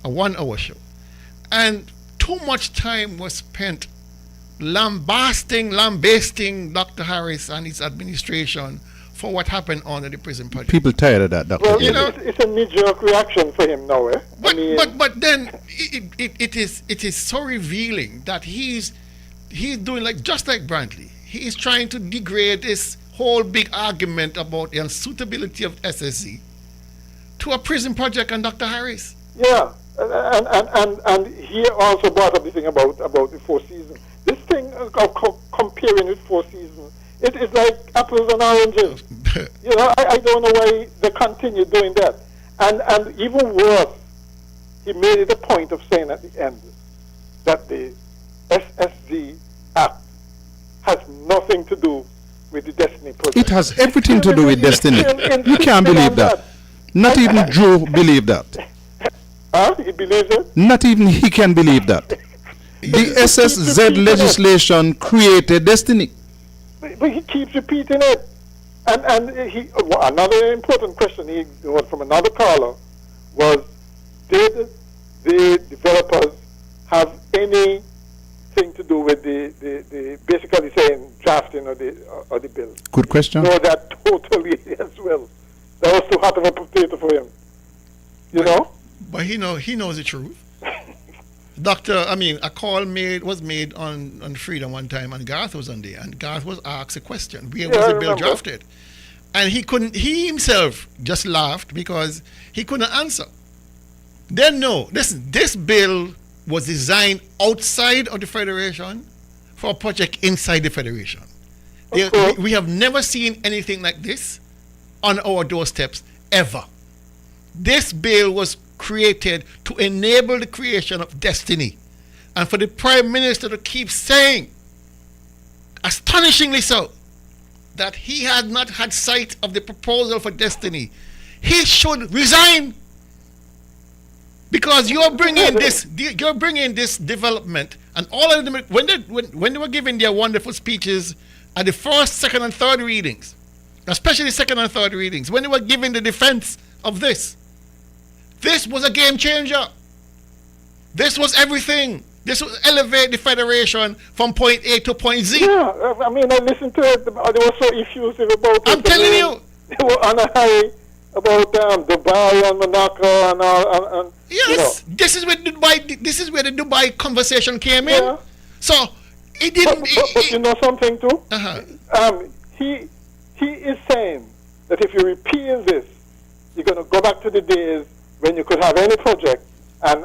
a 1 hour show. And too much time was spent lambasting Dr. Harris and his administration for what happened under the prison project. People tired of that, Dr. Well, it's a knee-jerk reaction for him now, eh? But then it is so revealing that he's doing just like Brantley. He is trying to degrade this whole big argument about the unsuitability of SSC to a prison project and Dr. Harris. Yeah, and he also brought up the thing about the Four Seasons. This thing of comparing with Four Seasons, it is like apples and oranges. I don't know why they continue doing that. And even worse, he made it a point of saying at the end that the SSD Act has nothing to do with the Destiny project. It has everything to do with Destiny. You can't believe that. Not even Drew believed that. He believes it? Not even he can believe that. The SSZ legislation created Destiny. But he keeps repeating it. And another important question he got from another caller was, did the developers have anything to do with the basically saying drafting of the bill? Good question. No, that totally as well. That was too hot of a potato for him. But he knows the truth. A call was made on Freedom one time, and Garth was on there, and Garth was asked a question: where was the bill drafted? And he himself just laughed because he couldn't answer. Then this bill was designed outside of the Federation for a project inside the Federation. We have never seen anything like this on our doorsteps ever. This bill was created to enable the creation of Destiny, and for the Prime Minister to keep saying, astonishingly so, that he had not had sight of the proposal for Destiny, he should resign, because you're bringing this development, and all of them when they were giving their wonderful speeches at the first, second, and third readings, especially second and third readings, when they were giving the defense of this was a game changer. This was everything. This was elevate the Federation from point A to point Z. Yeah, I listened to it. They were so effusive about it. I'm telling you. They were on a high about Dubai and Monaco and all. And yes, this is where the Dubai conversation came in. Yeah. So it didn't. But you know something too. He is saying that if you repeal this, you're going to go back to the days when you could have any project and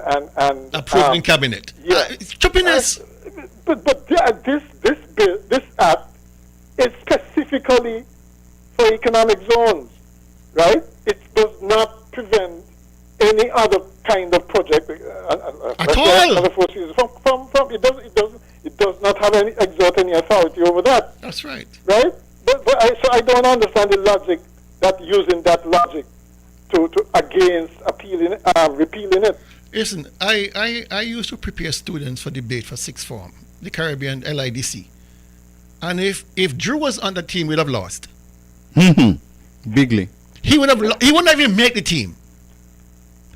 approved in cabinet. Yeah, stupidness. But this act is specifically for economic zones, right? It does not prevent any other kind of project at all. It does not have exert any authority over that. That's right. Right? But I don't understand the logic that using that logic to against repealing it. Listen, I used to prepare students for debate for sixth form, the Caribbean LIDC, and if Drew was on the team, we'd have lost. Bigly. He wouldn't even make the team,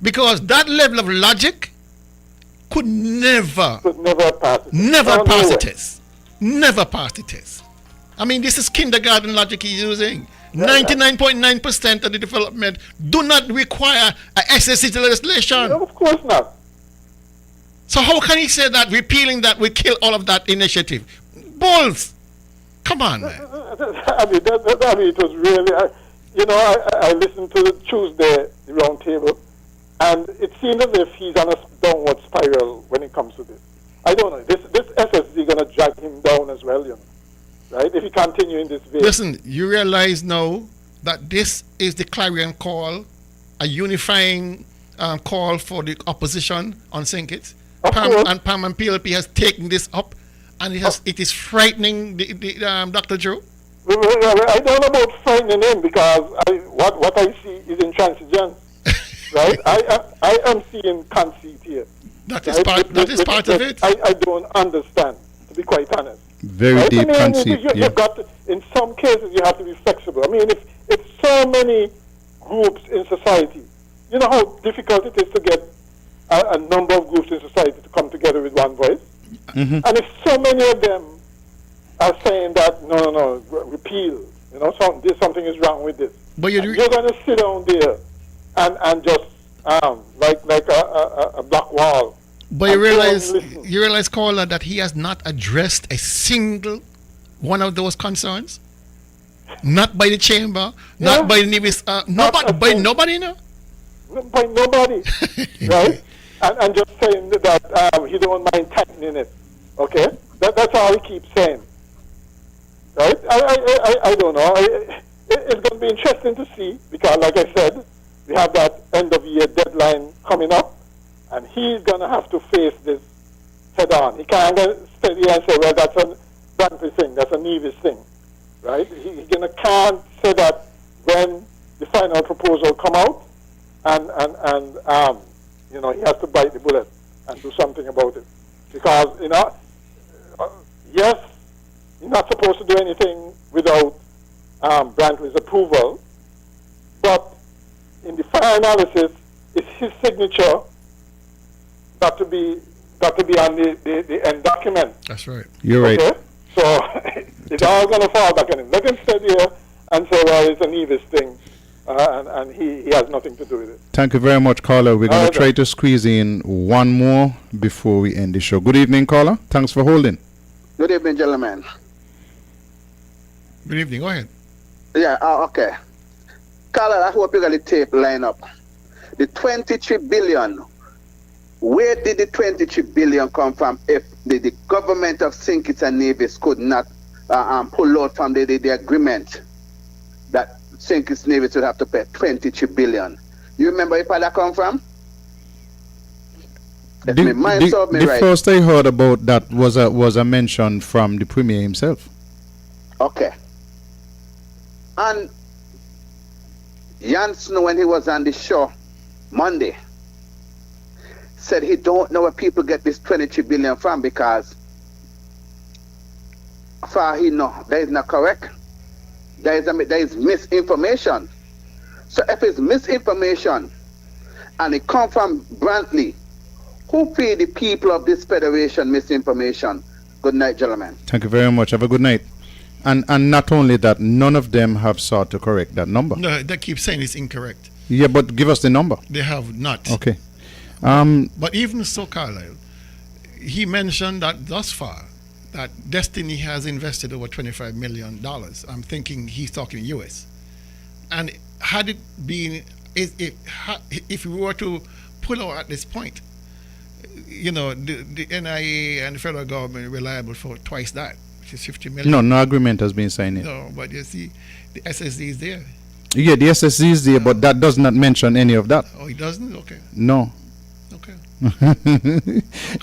because that level of logic could never pass the test. Never pass the test. This is kindergarten logic he's using. 99.9% of the development do not require a SSC legislation. No, of course not. So how can he say that repealing that will kill all of that initiative? Balls! Come on, man. It was really, I listened to the Tuesday round table, and it seemed as if he's on a downward spiral when it comes to this. I don't know. This SSC going to drag him down as well, right? If he continue in this vein. Listen, you realize now that this is the clarion call, a unifying call for the opposition on St. Kitts. Of Pam course. and PLP has taken this up, and it is frightening Dr. Joe. I don't know about frightening him because what I see is intransigence, right? I am seeing conceit here. That is part of it. I don't understand, to be quite honest. Very right? deep conceit. You've got to, in some cases, you have to be flexible. I mean, if so many groups in society, you know how difficult it is to get a number of groups in society to come together with one voice? Mm-hmm. And if so many of them are saying that, no, repeal, there's something is wrong with this. But you're going to sit down there and just, like a black wall. But you realize, caller, that he has not addressed a single one of those concerns? Not by the chamber, not by the Nevis, nobody, no? By nobody, right? And just saying that he don't mind tightening it, okay? That's all he keeps saying, right? I don't know. It's going to be interesting to see because, like I said, we have that end of year deadline coming up, and he's going to have to face this head on. He can't stand here and say, well, that's a Brantley thing, that's a Nevis thing, right? He can't say that when the final proposal come out, and he has to bite the bullet and do something about it. Because, yes, you're not supposed to do anything without Brantley's approval, but in the final analysis, it's his signature got to be on the end document. That's right. You're right. Okay? So it's all going to fall back on him. Let him sit here and say, well, it's a Nevis thing, and he has nothing to do with it. Thank you very much, caller. We're going to try to squeeze in one more before we end the show. Good evening, caller. Thanks for holding. Good evening, gentlemen. Good evening. Go ahead. Yeah, okay. Caller, I hope you got the tape line up. The 23 billion, where did the 23 billion come from if the government of St. Kitts and Nevis could not pull out from the agreement that St. Kitts and Nevis would have to pay 23 billion? You remember where that come from? The first I heard about that was a mention from the Premier himself. Okay. And Janssen, when he was on the show Monday, said he don't know where people get this 23 billion from because far he know that is not correct. There is misinformation. So if it's misinformation and it comes from Brantley, who feed the people of this federation misinformation? Good night, gentlemen. Thank you very much. Have a good night. And not only that, none of them have sought to correct that number. No, they keep saying it's incorrect. Yeah, but give us the number. They have not. Okay. But even so, Carlisle, he mentioned that thus far, that Destiny has invested over $25 million. I'm thinking he's talking US. And had it been, if we were to pull out at this point, the NIA and the federal government were liable for twice that, which is $50 million. No agreement has been signed yet. No, but you see, the SSD is there. Yeah, the SSD is there, but that does not mention any of that. Oh, it doesn't? Okay. No. Okay.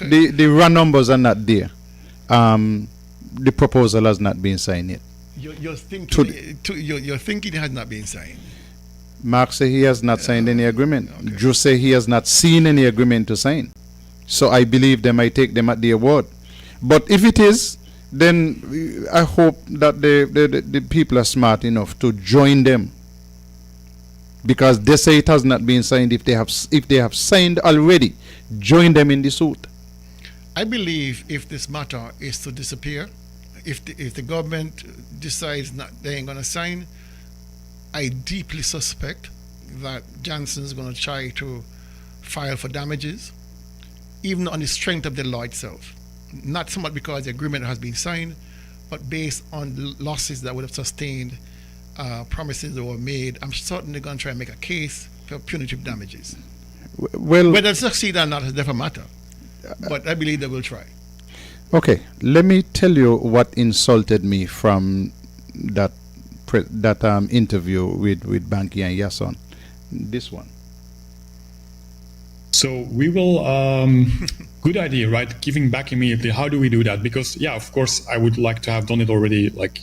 The raw numbers are not there. The proposal has not been signed yet. You're thinking it has not been signed. Mark say he has not signed any agreement. Okay. Drew say he has not seen any agreement to sign. So I believe they might take them at their word. But if it is, then I hope that the people are smart enough to join them, because they say it has not been signed. If they have signed already, join them in the suit. I believe if this matter is to disappear, if the government decides they ain't going to sign, I deeply suspect that Johnson's going to try to file for damages, even on the strength of the law itself. Not so much because the agreement has been signed, but based on losses that would have sustained, promises that were made. I'm certainly going to try and make a case for punitive damages. Well, whether they succeed or not is a different matter, but I believe they will try. Okay, let me tell you what insulted me from that interview with Banky and Yasson. This one. So we will, good idea, right? Giving back immediately. How do we do that? Because, yeah, of course, I would like to have done it already, like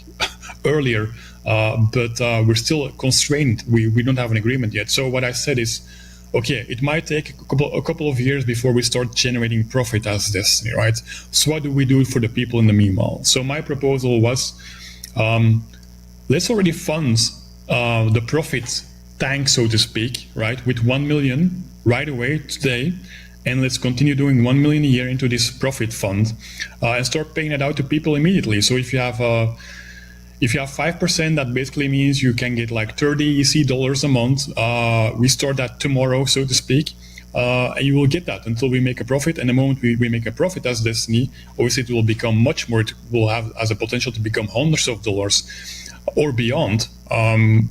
earlier, but we're still constrained. We don't have an agreement yet. So what I said is, okay, it might take a couple of years before we start generating profit as Destiny, right? So what do we do for the people in the meanwhile? So my proposal was, let's already fund the profit tank, so to speak, right, with 1 million right away today, and let's continue doing 1 million a year into this profit fund, and start paying it out to people immediately. So if you have 5%, that basically means you can get like $30 EC a month. We start that tomorrow, so to speak, and you will get that until we make a profit. And the moment we make a profit as Destiny, obviously it will become much more. It will have as a potential to become hundreds of dollars or beyond. And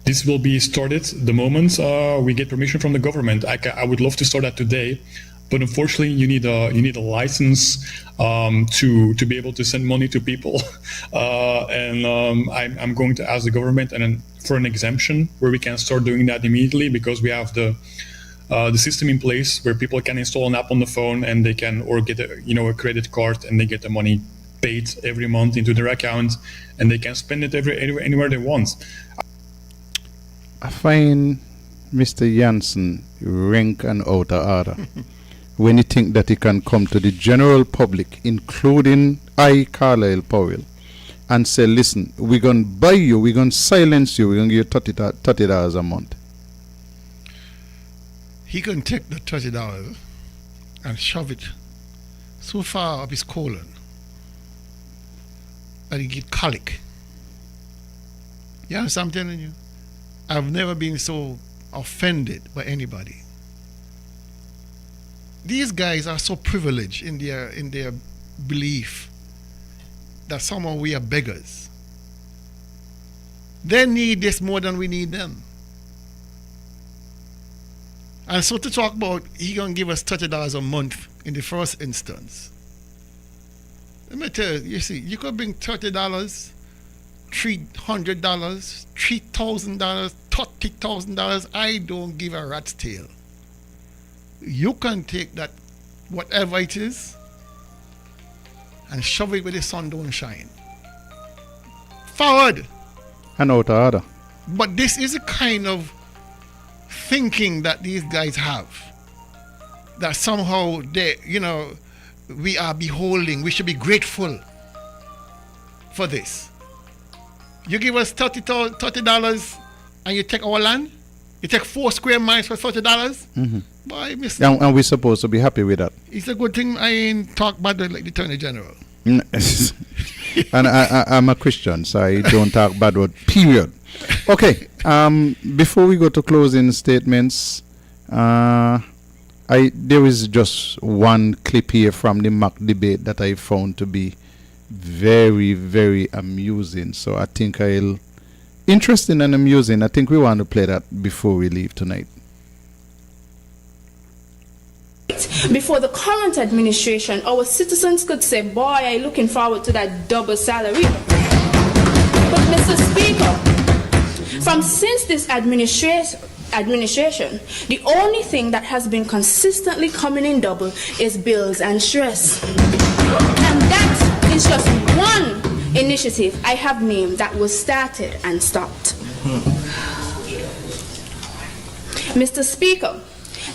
this will be started the moment we get permission from the government. I would love to start that today, but unfortunately, you need a license to be able to send money to people. I'm going to ask the government for an exemption where we can start doing that immediately, because we have the system in place where people can install an app on the phone and they can get a credit card, and they get the money paid every month into their account, and they can spend it anywhere they want. I find Mr. Jansen rank and out of order when he think that he can come to the general public, including I, Carlisle Powell, and say, listen, we're going to buy you, we're going to silence you, we're going to give you $30 a month. He can take the $30 and shove it so far up his colon that he get colic. You understand what I'm telling you? I've never been so offended by anybody. These guys are so privileged in their belief that somehow we are beggars. They need this more than we need them. And so to talk about he gonna give us $30 a month in the first instance. Let me tell you, you could bring $30, $300, $3,000, $30,000. I don't give a rat's tail. You can take that, whatever it is, and shove it where the sun don't shine. Forward. And out of order. But this is a kind of thinking that these guys have. That somehow we are beholding, we should be grateful for this. You give us $30 and you take our land? You take 4 square miles for $30? Mm-hmm. Boy, and we're supposed to be happy with that. It's a good thing I ain't talk bad like the Attorney General. And I'm a Christian, so I don't talk bad word, period. Okay, before we go to closing statements, there is just one clip here from the mock debate that I found to be very, very amusing. So I think interesting and amusing. I think we want to play that before we leave tonight. Before the current administration, our citizens could say, boy, I'm looking forward to that double salary. But Mr. Speaker, since this administration, the only thing that has been consistently coming in double is bills and stress. And that is just one initiative I have named that was started and stopped. Mr. Speaker,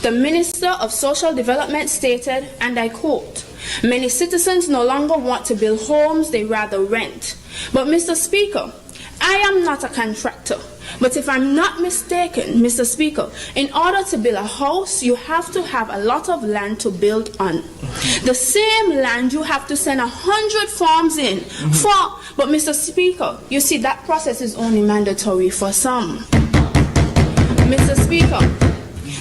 the Minister of Social Development stated, and I quote, "Many citizens no longer want to build homes, they rather rent." But Mr. Speaker, I am not a contractor. But if I'm not mistaken, Mr. Speaker, in order to build a house, you have to have a lot of land to build on. The same land you have to send 100 forms in for. But Mr. Speaker, you see that process is only mandatory for some. Mr. Speaker,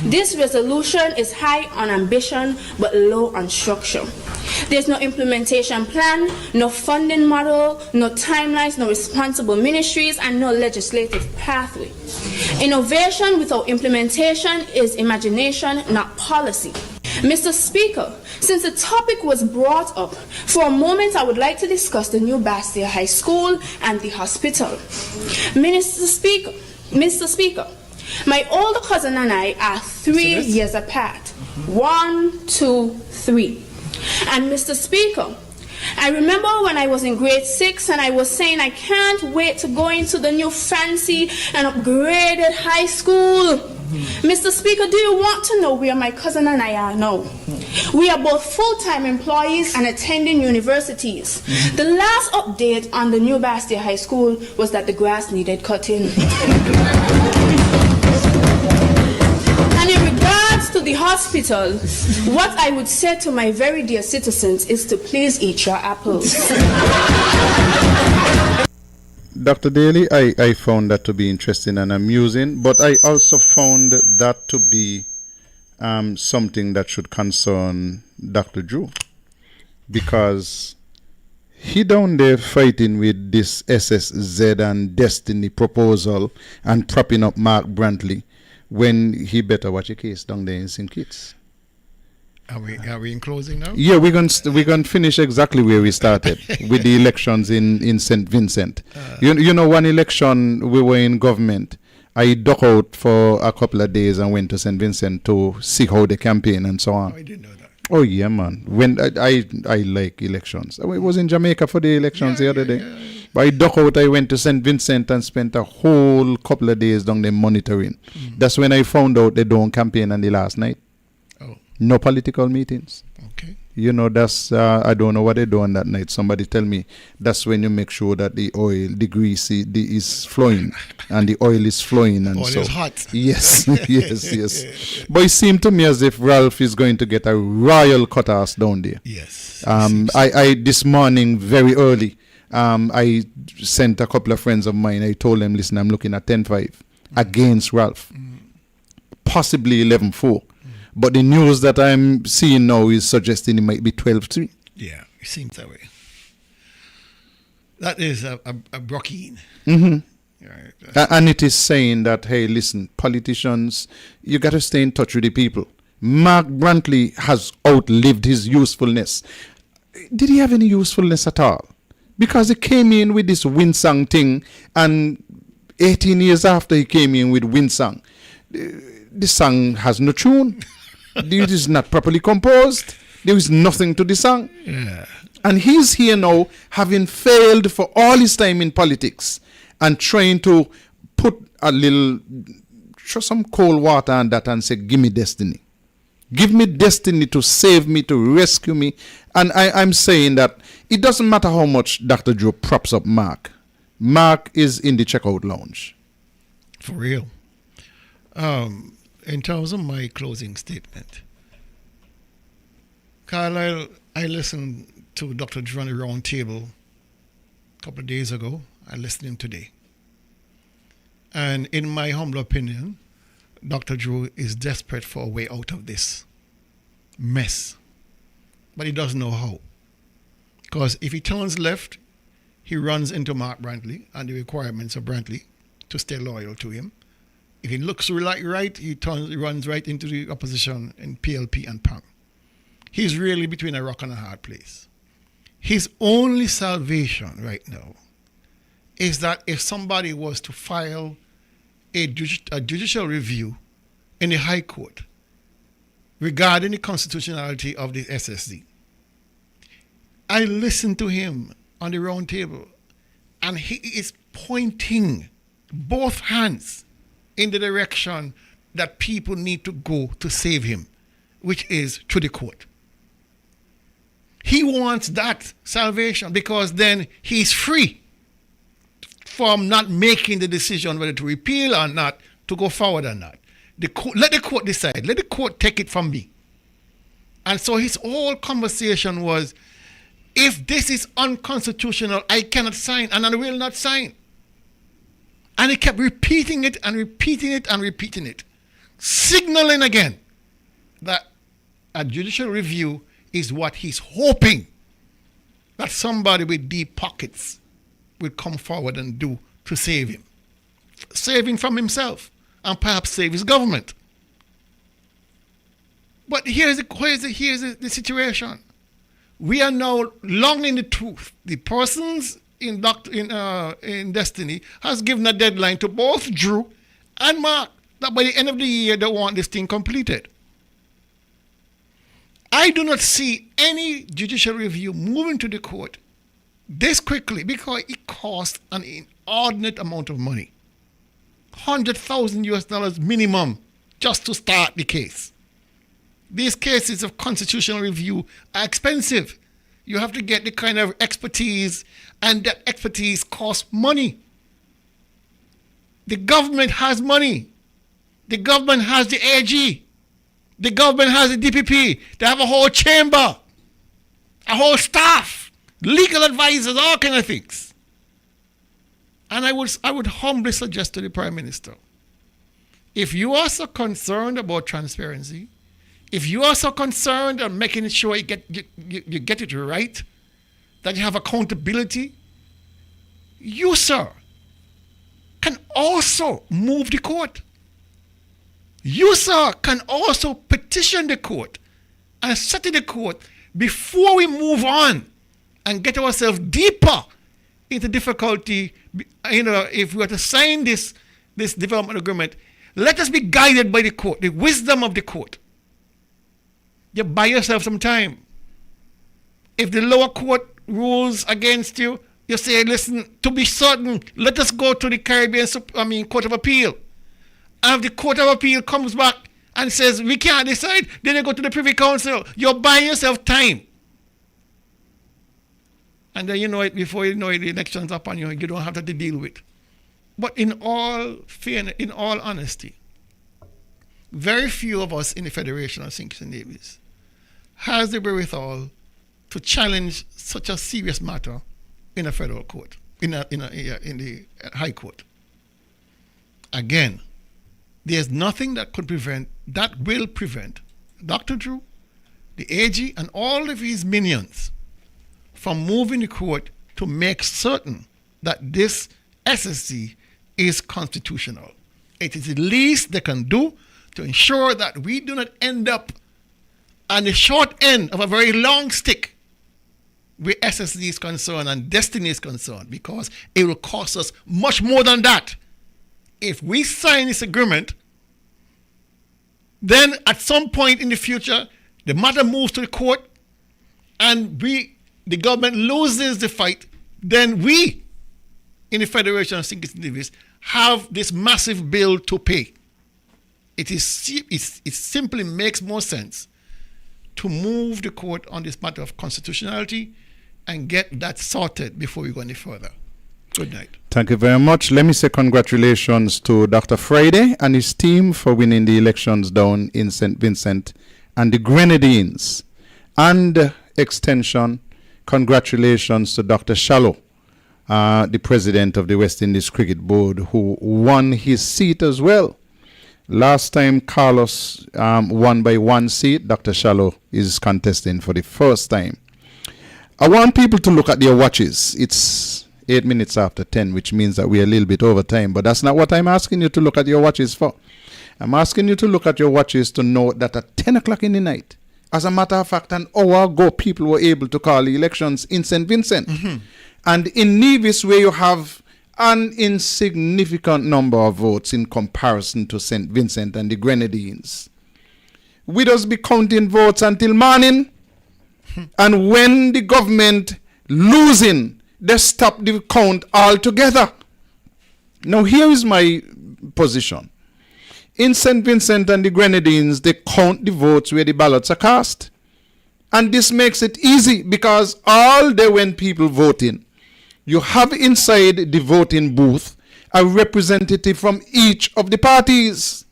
this resolution is high on ambition but low on structure. There's no implementation plan, no funding model, no timelines, no responsible ministries, and no legislative pathway. Innovation without implementation is imagination, not policy. Mr. Speaker, since the topic was brought up, for a moment I would like to discuss the new Bastille High School and the hospital. Mr. Speaker, My older cousin and I are 3 years apart. 1, 2, 3. And Mr. Speaker, I remember when I was in grade 6 and I was saying I can't wait to go into the new fancy and upgraded high school. Mr. Speaker, do you want to know where my cousin and I are now? We are both full-time employees and attending universities. The last update on the new Bastia High School was that the grass needed cutting. And in regards to the hospital, what I would say to my very dear citizens is to please eat your apples. Dr. Daly, I found that to be interesting and amusing, but I also found that to be something that should concern Dr. Drew, because he down there fighting with this SSZ and Destiny proposal and propping up Mark Brantley when he better watch a case down there in St. Kitts. Are we in closing now? Yeah, we're gonna finish exactly where we started with the elections in St. Vincent. You know, one election we were in government. I ducked out for a couple of days and went to St. Vincent to see how the campaign and so on. I didn't know that. Oh yeah, man. When I like elections. I was in Jamaica for the elections the other day. But I ducked out. I went to St. Vincent and spent a whole couple of days down there monitoring. That's when I found out they don't campaign on the last night. No political meetings. Okay. You know, that's, I don't know what they do on that night. Somebody tell me that's when you make sure that the oil, the grease is flowing and the oil is flowing. And oil so, is hot. Yes, yes. But it seemed to me as if Ralph is going to get a royal cuttass down there. Yes. I this morning, very early, I sent a couple of friends of mine. I told them, listen, I'm looking at 10-5 against Ralph. Possibly 11-4. But the news that I'm seeing now is suggesting it might be 12-3. Yeah, it seems that way. That is a Brockine. Right. And it is saying that, hey, listen, politicians, you got to stay in touch with the people. Mark Brantley has outlived his usefulness. Did he have any usefulness at all? Because he came in with this Winsang thing, and 18 years after he came in with Winsang, the song has no tune. It is not properly composed. There is nothing to the song. Yeah. And he's here now, having failed for all his time in politics and trying to put some cold water on that and say, give me destiny. Give me destiny to save me, to rescue me. And I'm saying that it doesn't matter how much Dr. Joe props up Mark. Mark is in the checkout lounge. For real. In terms of my closing statement, Carlisle, I listened to Dr. Drew on the round table a couple of days ago. I listened to him today. And in my humble opinion, Dr. Drew is desperate for a way out of this mess. But he doesn't know how. Because if he turns left, he runs into Mark Brantley and the requirements of Brantley to stay loyal to him. If he looks right, he runs right into the opposition in PLP and PAM. He's really between a rock and a hard place. His only salvation right now is that if somebody was to file a judicial review in the High Court regarding the constitutionality of the SSD, I listened to him on the round table, and he is pointing both hands in the direction that people need to go to save him, which is to the court. He wants that salvation because then he's free from not making the decision whether to repeal or not, to go forward or not. Let the court decide. Let the court take it from me. And so his whole conversation was, if this is unconstitutional, I cannot sign and I will not sign. And he kept repeating it and repeating it and repeating it, signaling again that a judicial review is what he's hoping that somebody with deep pockets will come forward and do to save him. Save him from himself and perhaps save his government. But here's the situation. We are now long in the tooth. The persons in Destiny has given a deadline to both Drew and Mark that by the end of the year they want this thing completed. I do not see any judicial review moving to the court this quickly because it costs an inordinate amount of money. $100,000 minimum just to start the case. These cases of constitutional review are expensive. You have to get the kind of expertise, and that expertise costs money. The government has money. The government has the AG. The government has the DPP. They have a whole chamber, a whole staff, legal advisors, all kind of things. And I would humbly suggest to the Prime Minister, if you are so concerned about transparency, if you are so concerned on making sure you get it right, that you have accountability, you, sir, can also move the court. You, sir, can also petition the court and settle the court before we move on and get ourselves deeper into difficulty. If we are to sign this development agreement, let us be guided by the court, the wisdom of the court. You buy yourself some time. If the lower court rules against you, you say, listen, to be certain, let us go to the Court of Appeal. And if the Court of Appeal comes back and says, we can't decide, then you go to the Privy Council. You're buying yourself time. And then you know it, before you know it, the election's up on you, you don't have that to deal with. But in all fairness, in all honesty, very few of us in the Federation of Sinkers and Navies has the wherewithal to challenge such a serious matter in a federal court, in the High Court. Again, there's nothing that will prevent Dr. Drew, the AG, and all of his minions from moving the court to make certain that this SSC is constitutional. It is the least they can do to ensure that we do not end up on the short end of a very long stick where SSC is concerned and destiny is concerned, because it will cost us much more than that. If we sign this agreement, then at some point in the future, the matter moves to the court and the government loses the fight, then we in the Federation of Sinkers and Navies have this massive bill to pay. It simply makes more sense to move the court on this matter of constitutionality and get that sorted before we go any further. Good night. Thank you very much. Let me say congratulations to Dr. Friday and his team for winning the elections down in St. Vincent and the Grenadines. And extension, congratulations to Dr. Shallow, the president of the West Indies Cricket Board, who won his seat as well. Last time Carlos won by 1 seat, Dr. Shallow is contesting for the first time. I want people to look at their watches. It's 8 minutes after 10, which means that we're a little bit over time, but that's not what I'm asking you to look at your watches for. I'm asking you to look at your watches to know that at 10 o'clock in the night, as a matter of fact, an hour ago, people were able to call the elections in St. Vincent. Mm-hmm. And in Nevis, where you have an insignificant number of votes in comparison to St. Vincent and the Grenadines, we just be counting votes until morning. And when the government losing, they stop the count altogether. Now, here is my position. In St. Vincent and the Grenadines, they count the votes where the ballots are cast. And this makes it easy because all day when people voting, you have inside the voting booth a representative from each of the parties.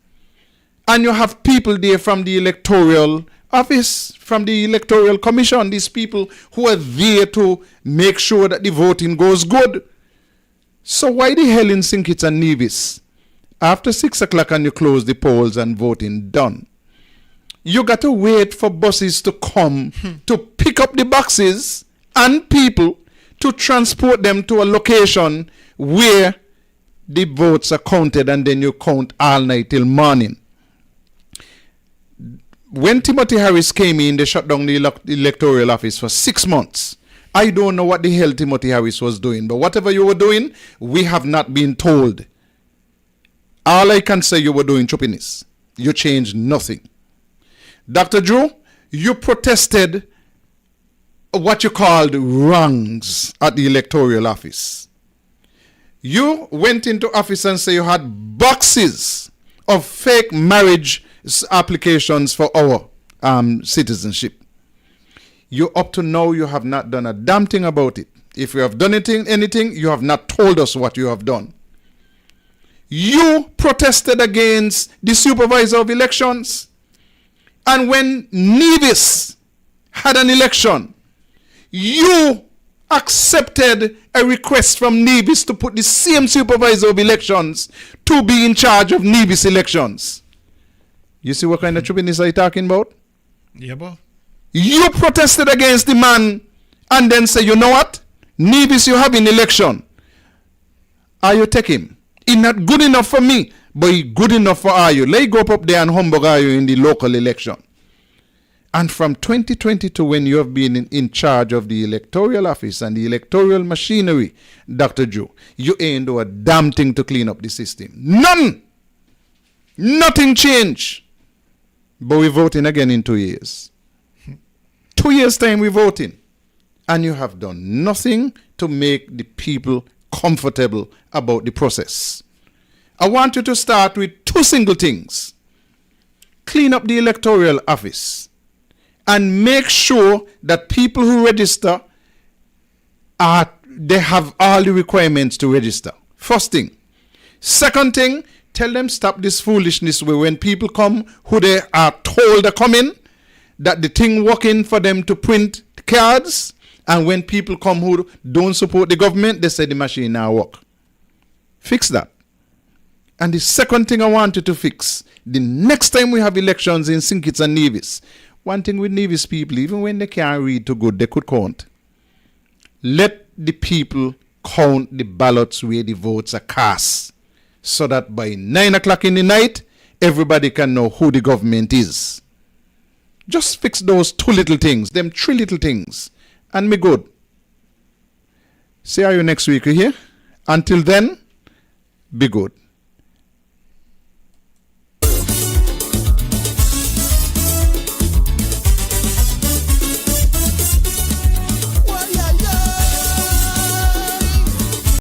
And you have people there from the electoral office, from the electoral commission, these people who are there to make sure that the voting goes good. So why the hell in St. Kitts and Nevis, after 6 o'clock and you close the polls and voting done, you got to wait for buses to come to pick up the boxes and people to transport them to a location where the votes are counted, and then you count all night till morning. When Timothy Harris came in, they shut down the electoral office for 6 months. I don't know what the hell Timothy Harris was doing, but whatever you were doing, we have not been told. All I can say you were doing choppiness. You changed nothing. Dr. Drew, you protested what you called wrongs at the electoral office. You went into office and said you had boxes of fake marriage applications for our citizenship. You up to now, you have not done a damn thing about it. If you have done anything, you have not told us what you have done. You protested against the supervisor of elections. And when Nevis had an election, you accepted a request from Nevis to put the same supervisor of elections to be in charge of Nevis elections. You see what kind of choppiness are you talking about? Yeah, boy. You protested against the man and then say, you know what? Nevis, you have an election. Are you take him? He's not good enough for me, but he's good enough for Ayo. Let go up there and humbug Ayo in the local election. And from 2022, when you have been in charge of the electoral office and the electoral machinery, Dr. Joe, you ain't do a damn thing to clean up the system. None. Nothing changed. But we're voting again in 2 years. 2 years' time we're voting. And you have done nothing to make the people comfortable about the process. I want you to start with two simple things. Clean up the electoral office and make sure that people who register they have all the requirements to register. First thing. Second thing, tell them stop this foolishness where when people come who they are told are coming, that the thing working for them to print cards, and when people come who don't support the government, they say the machine now work. Fix that. And the second thing I want you to fix, the next time we have elections in St. Kitts and Nevis, one thing with Nevis people, even when they can't read too good, they could count. Let the people count the ballots where the votes are cast, so that by 9 o'clock in the night, everybody can know who the government is. Just fix those two little things, them three little things, and me good. See you next week, you hear? Until then, be good.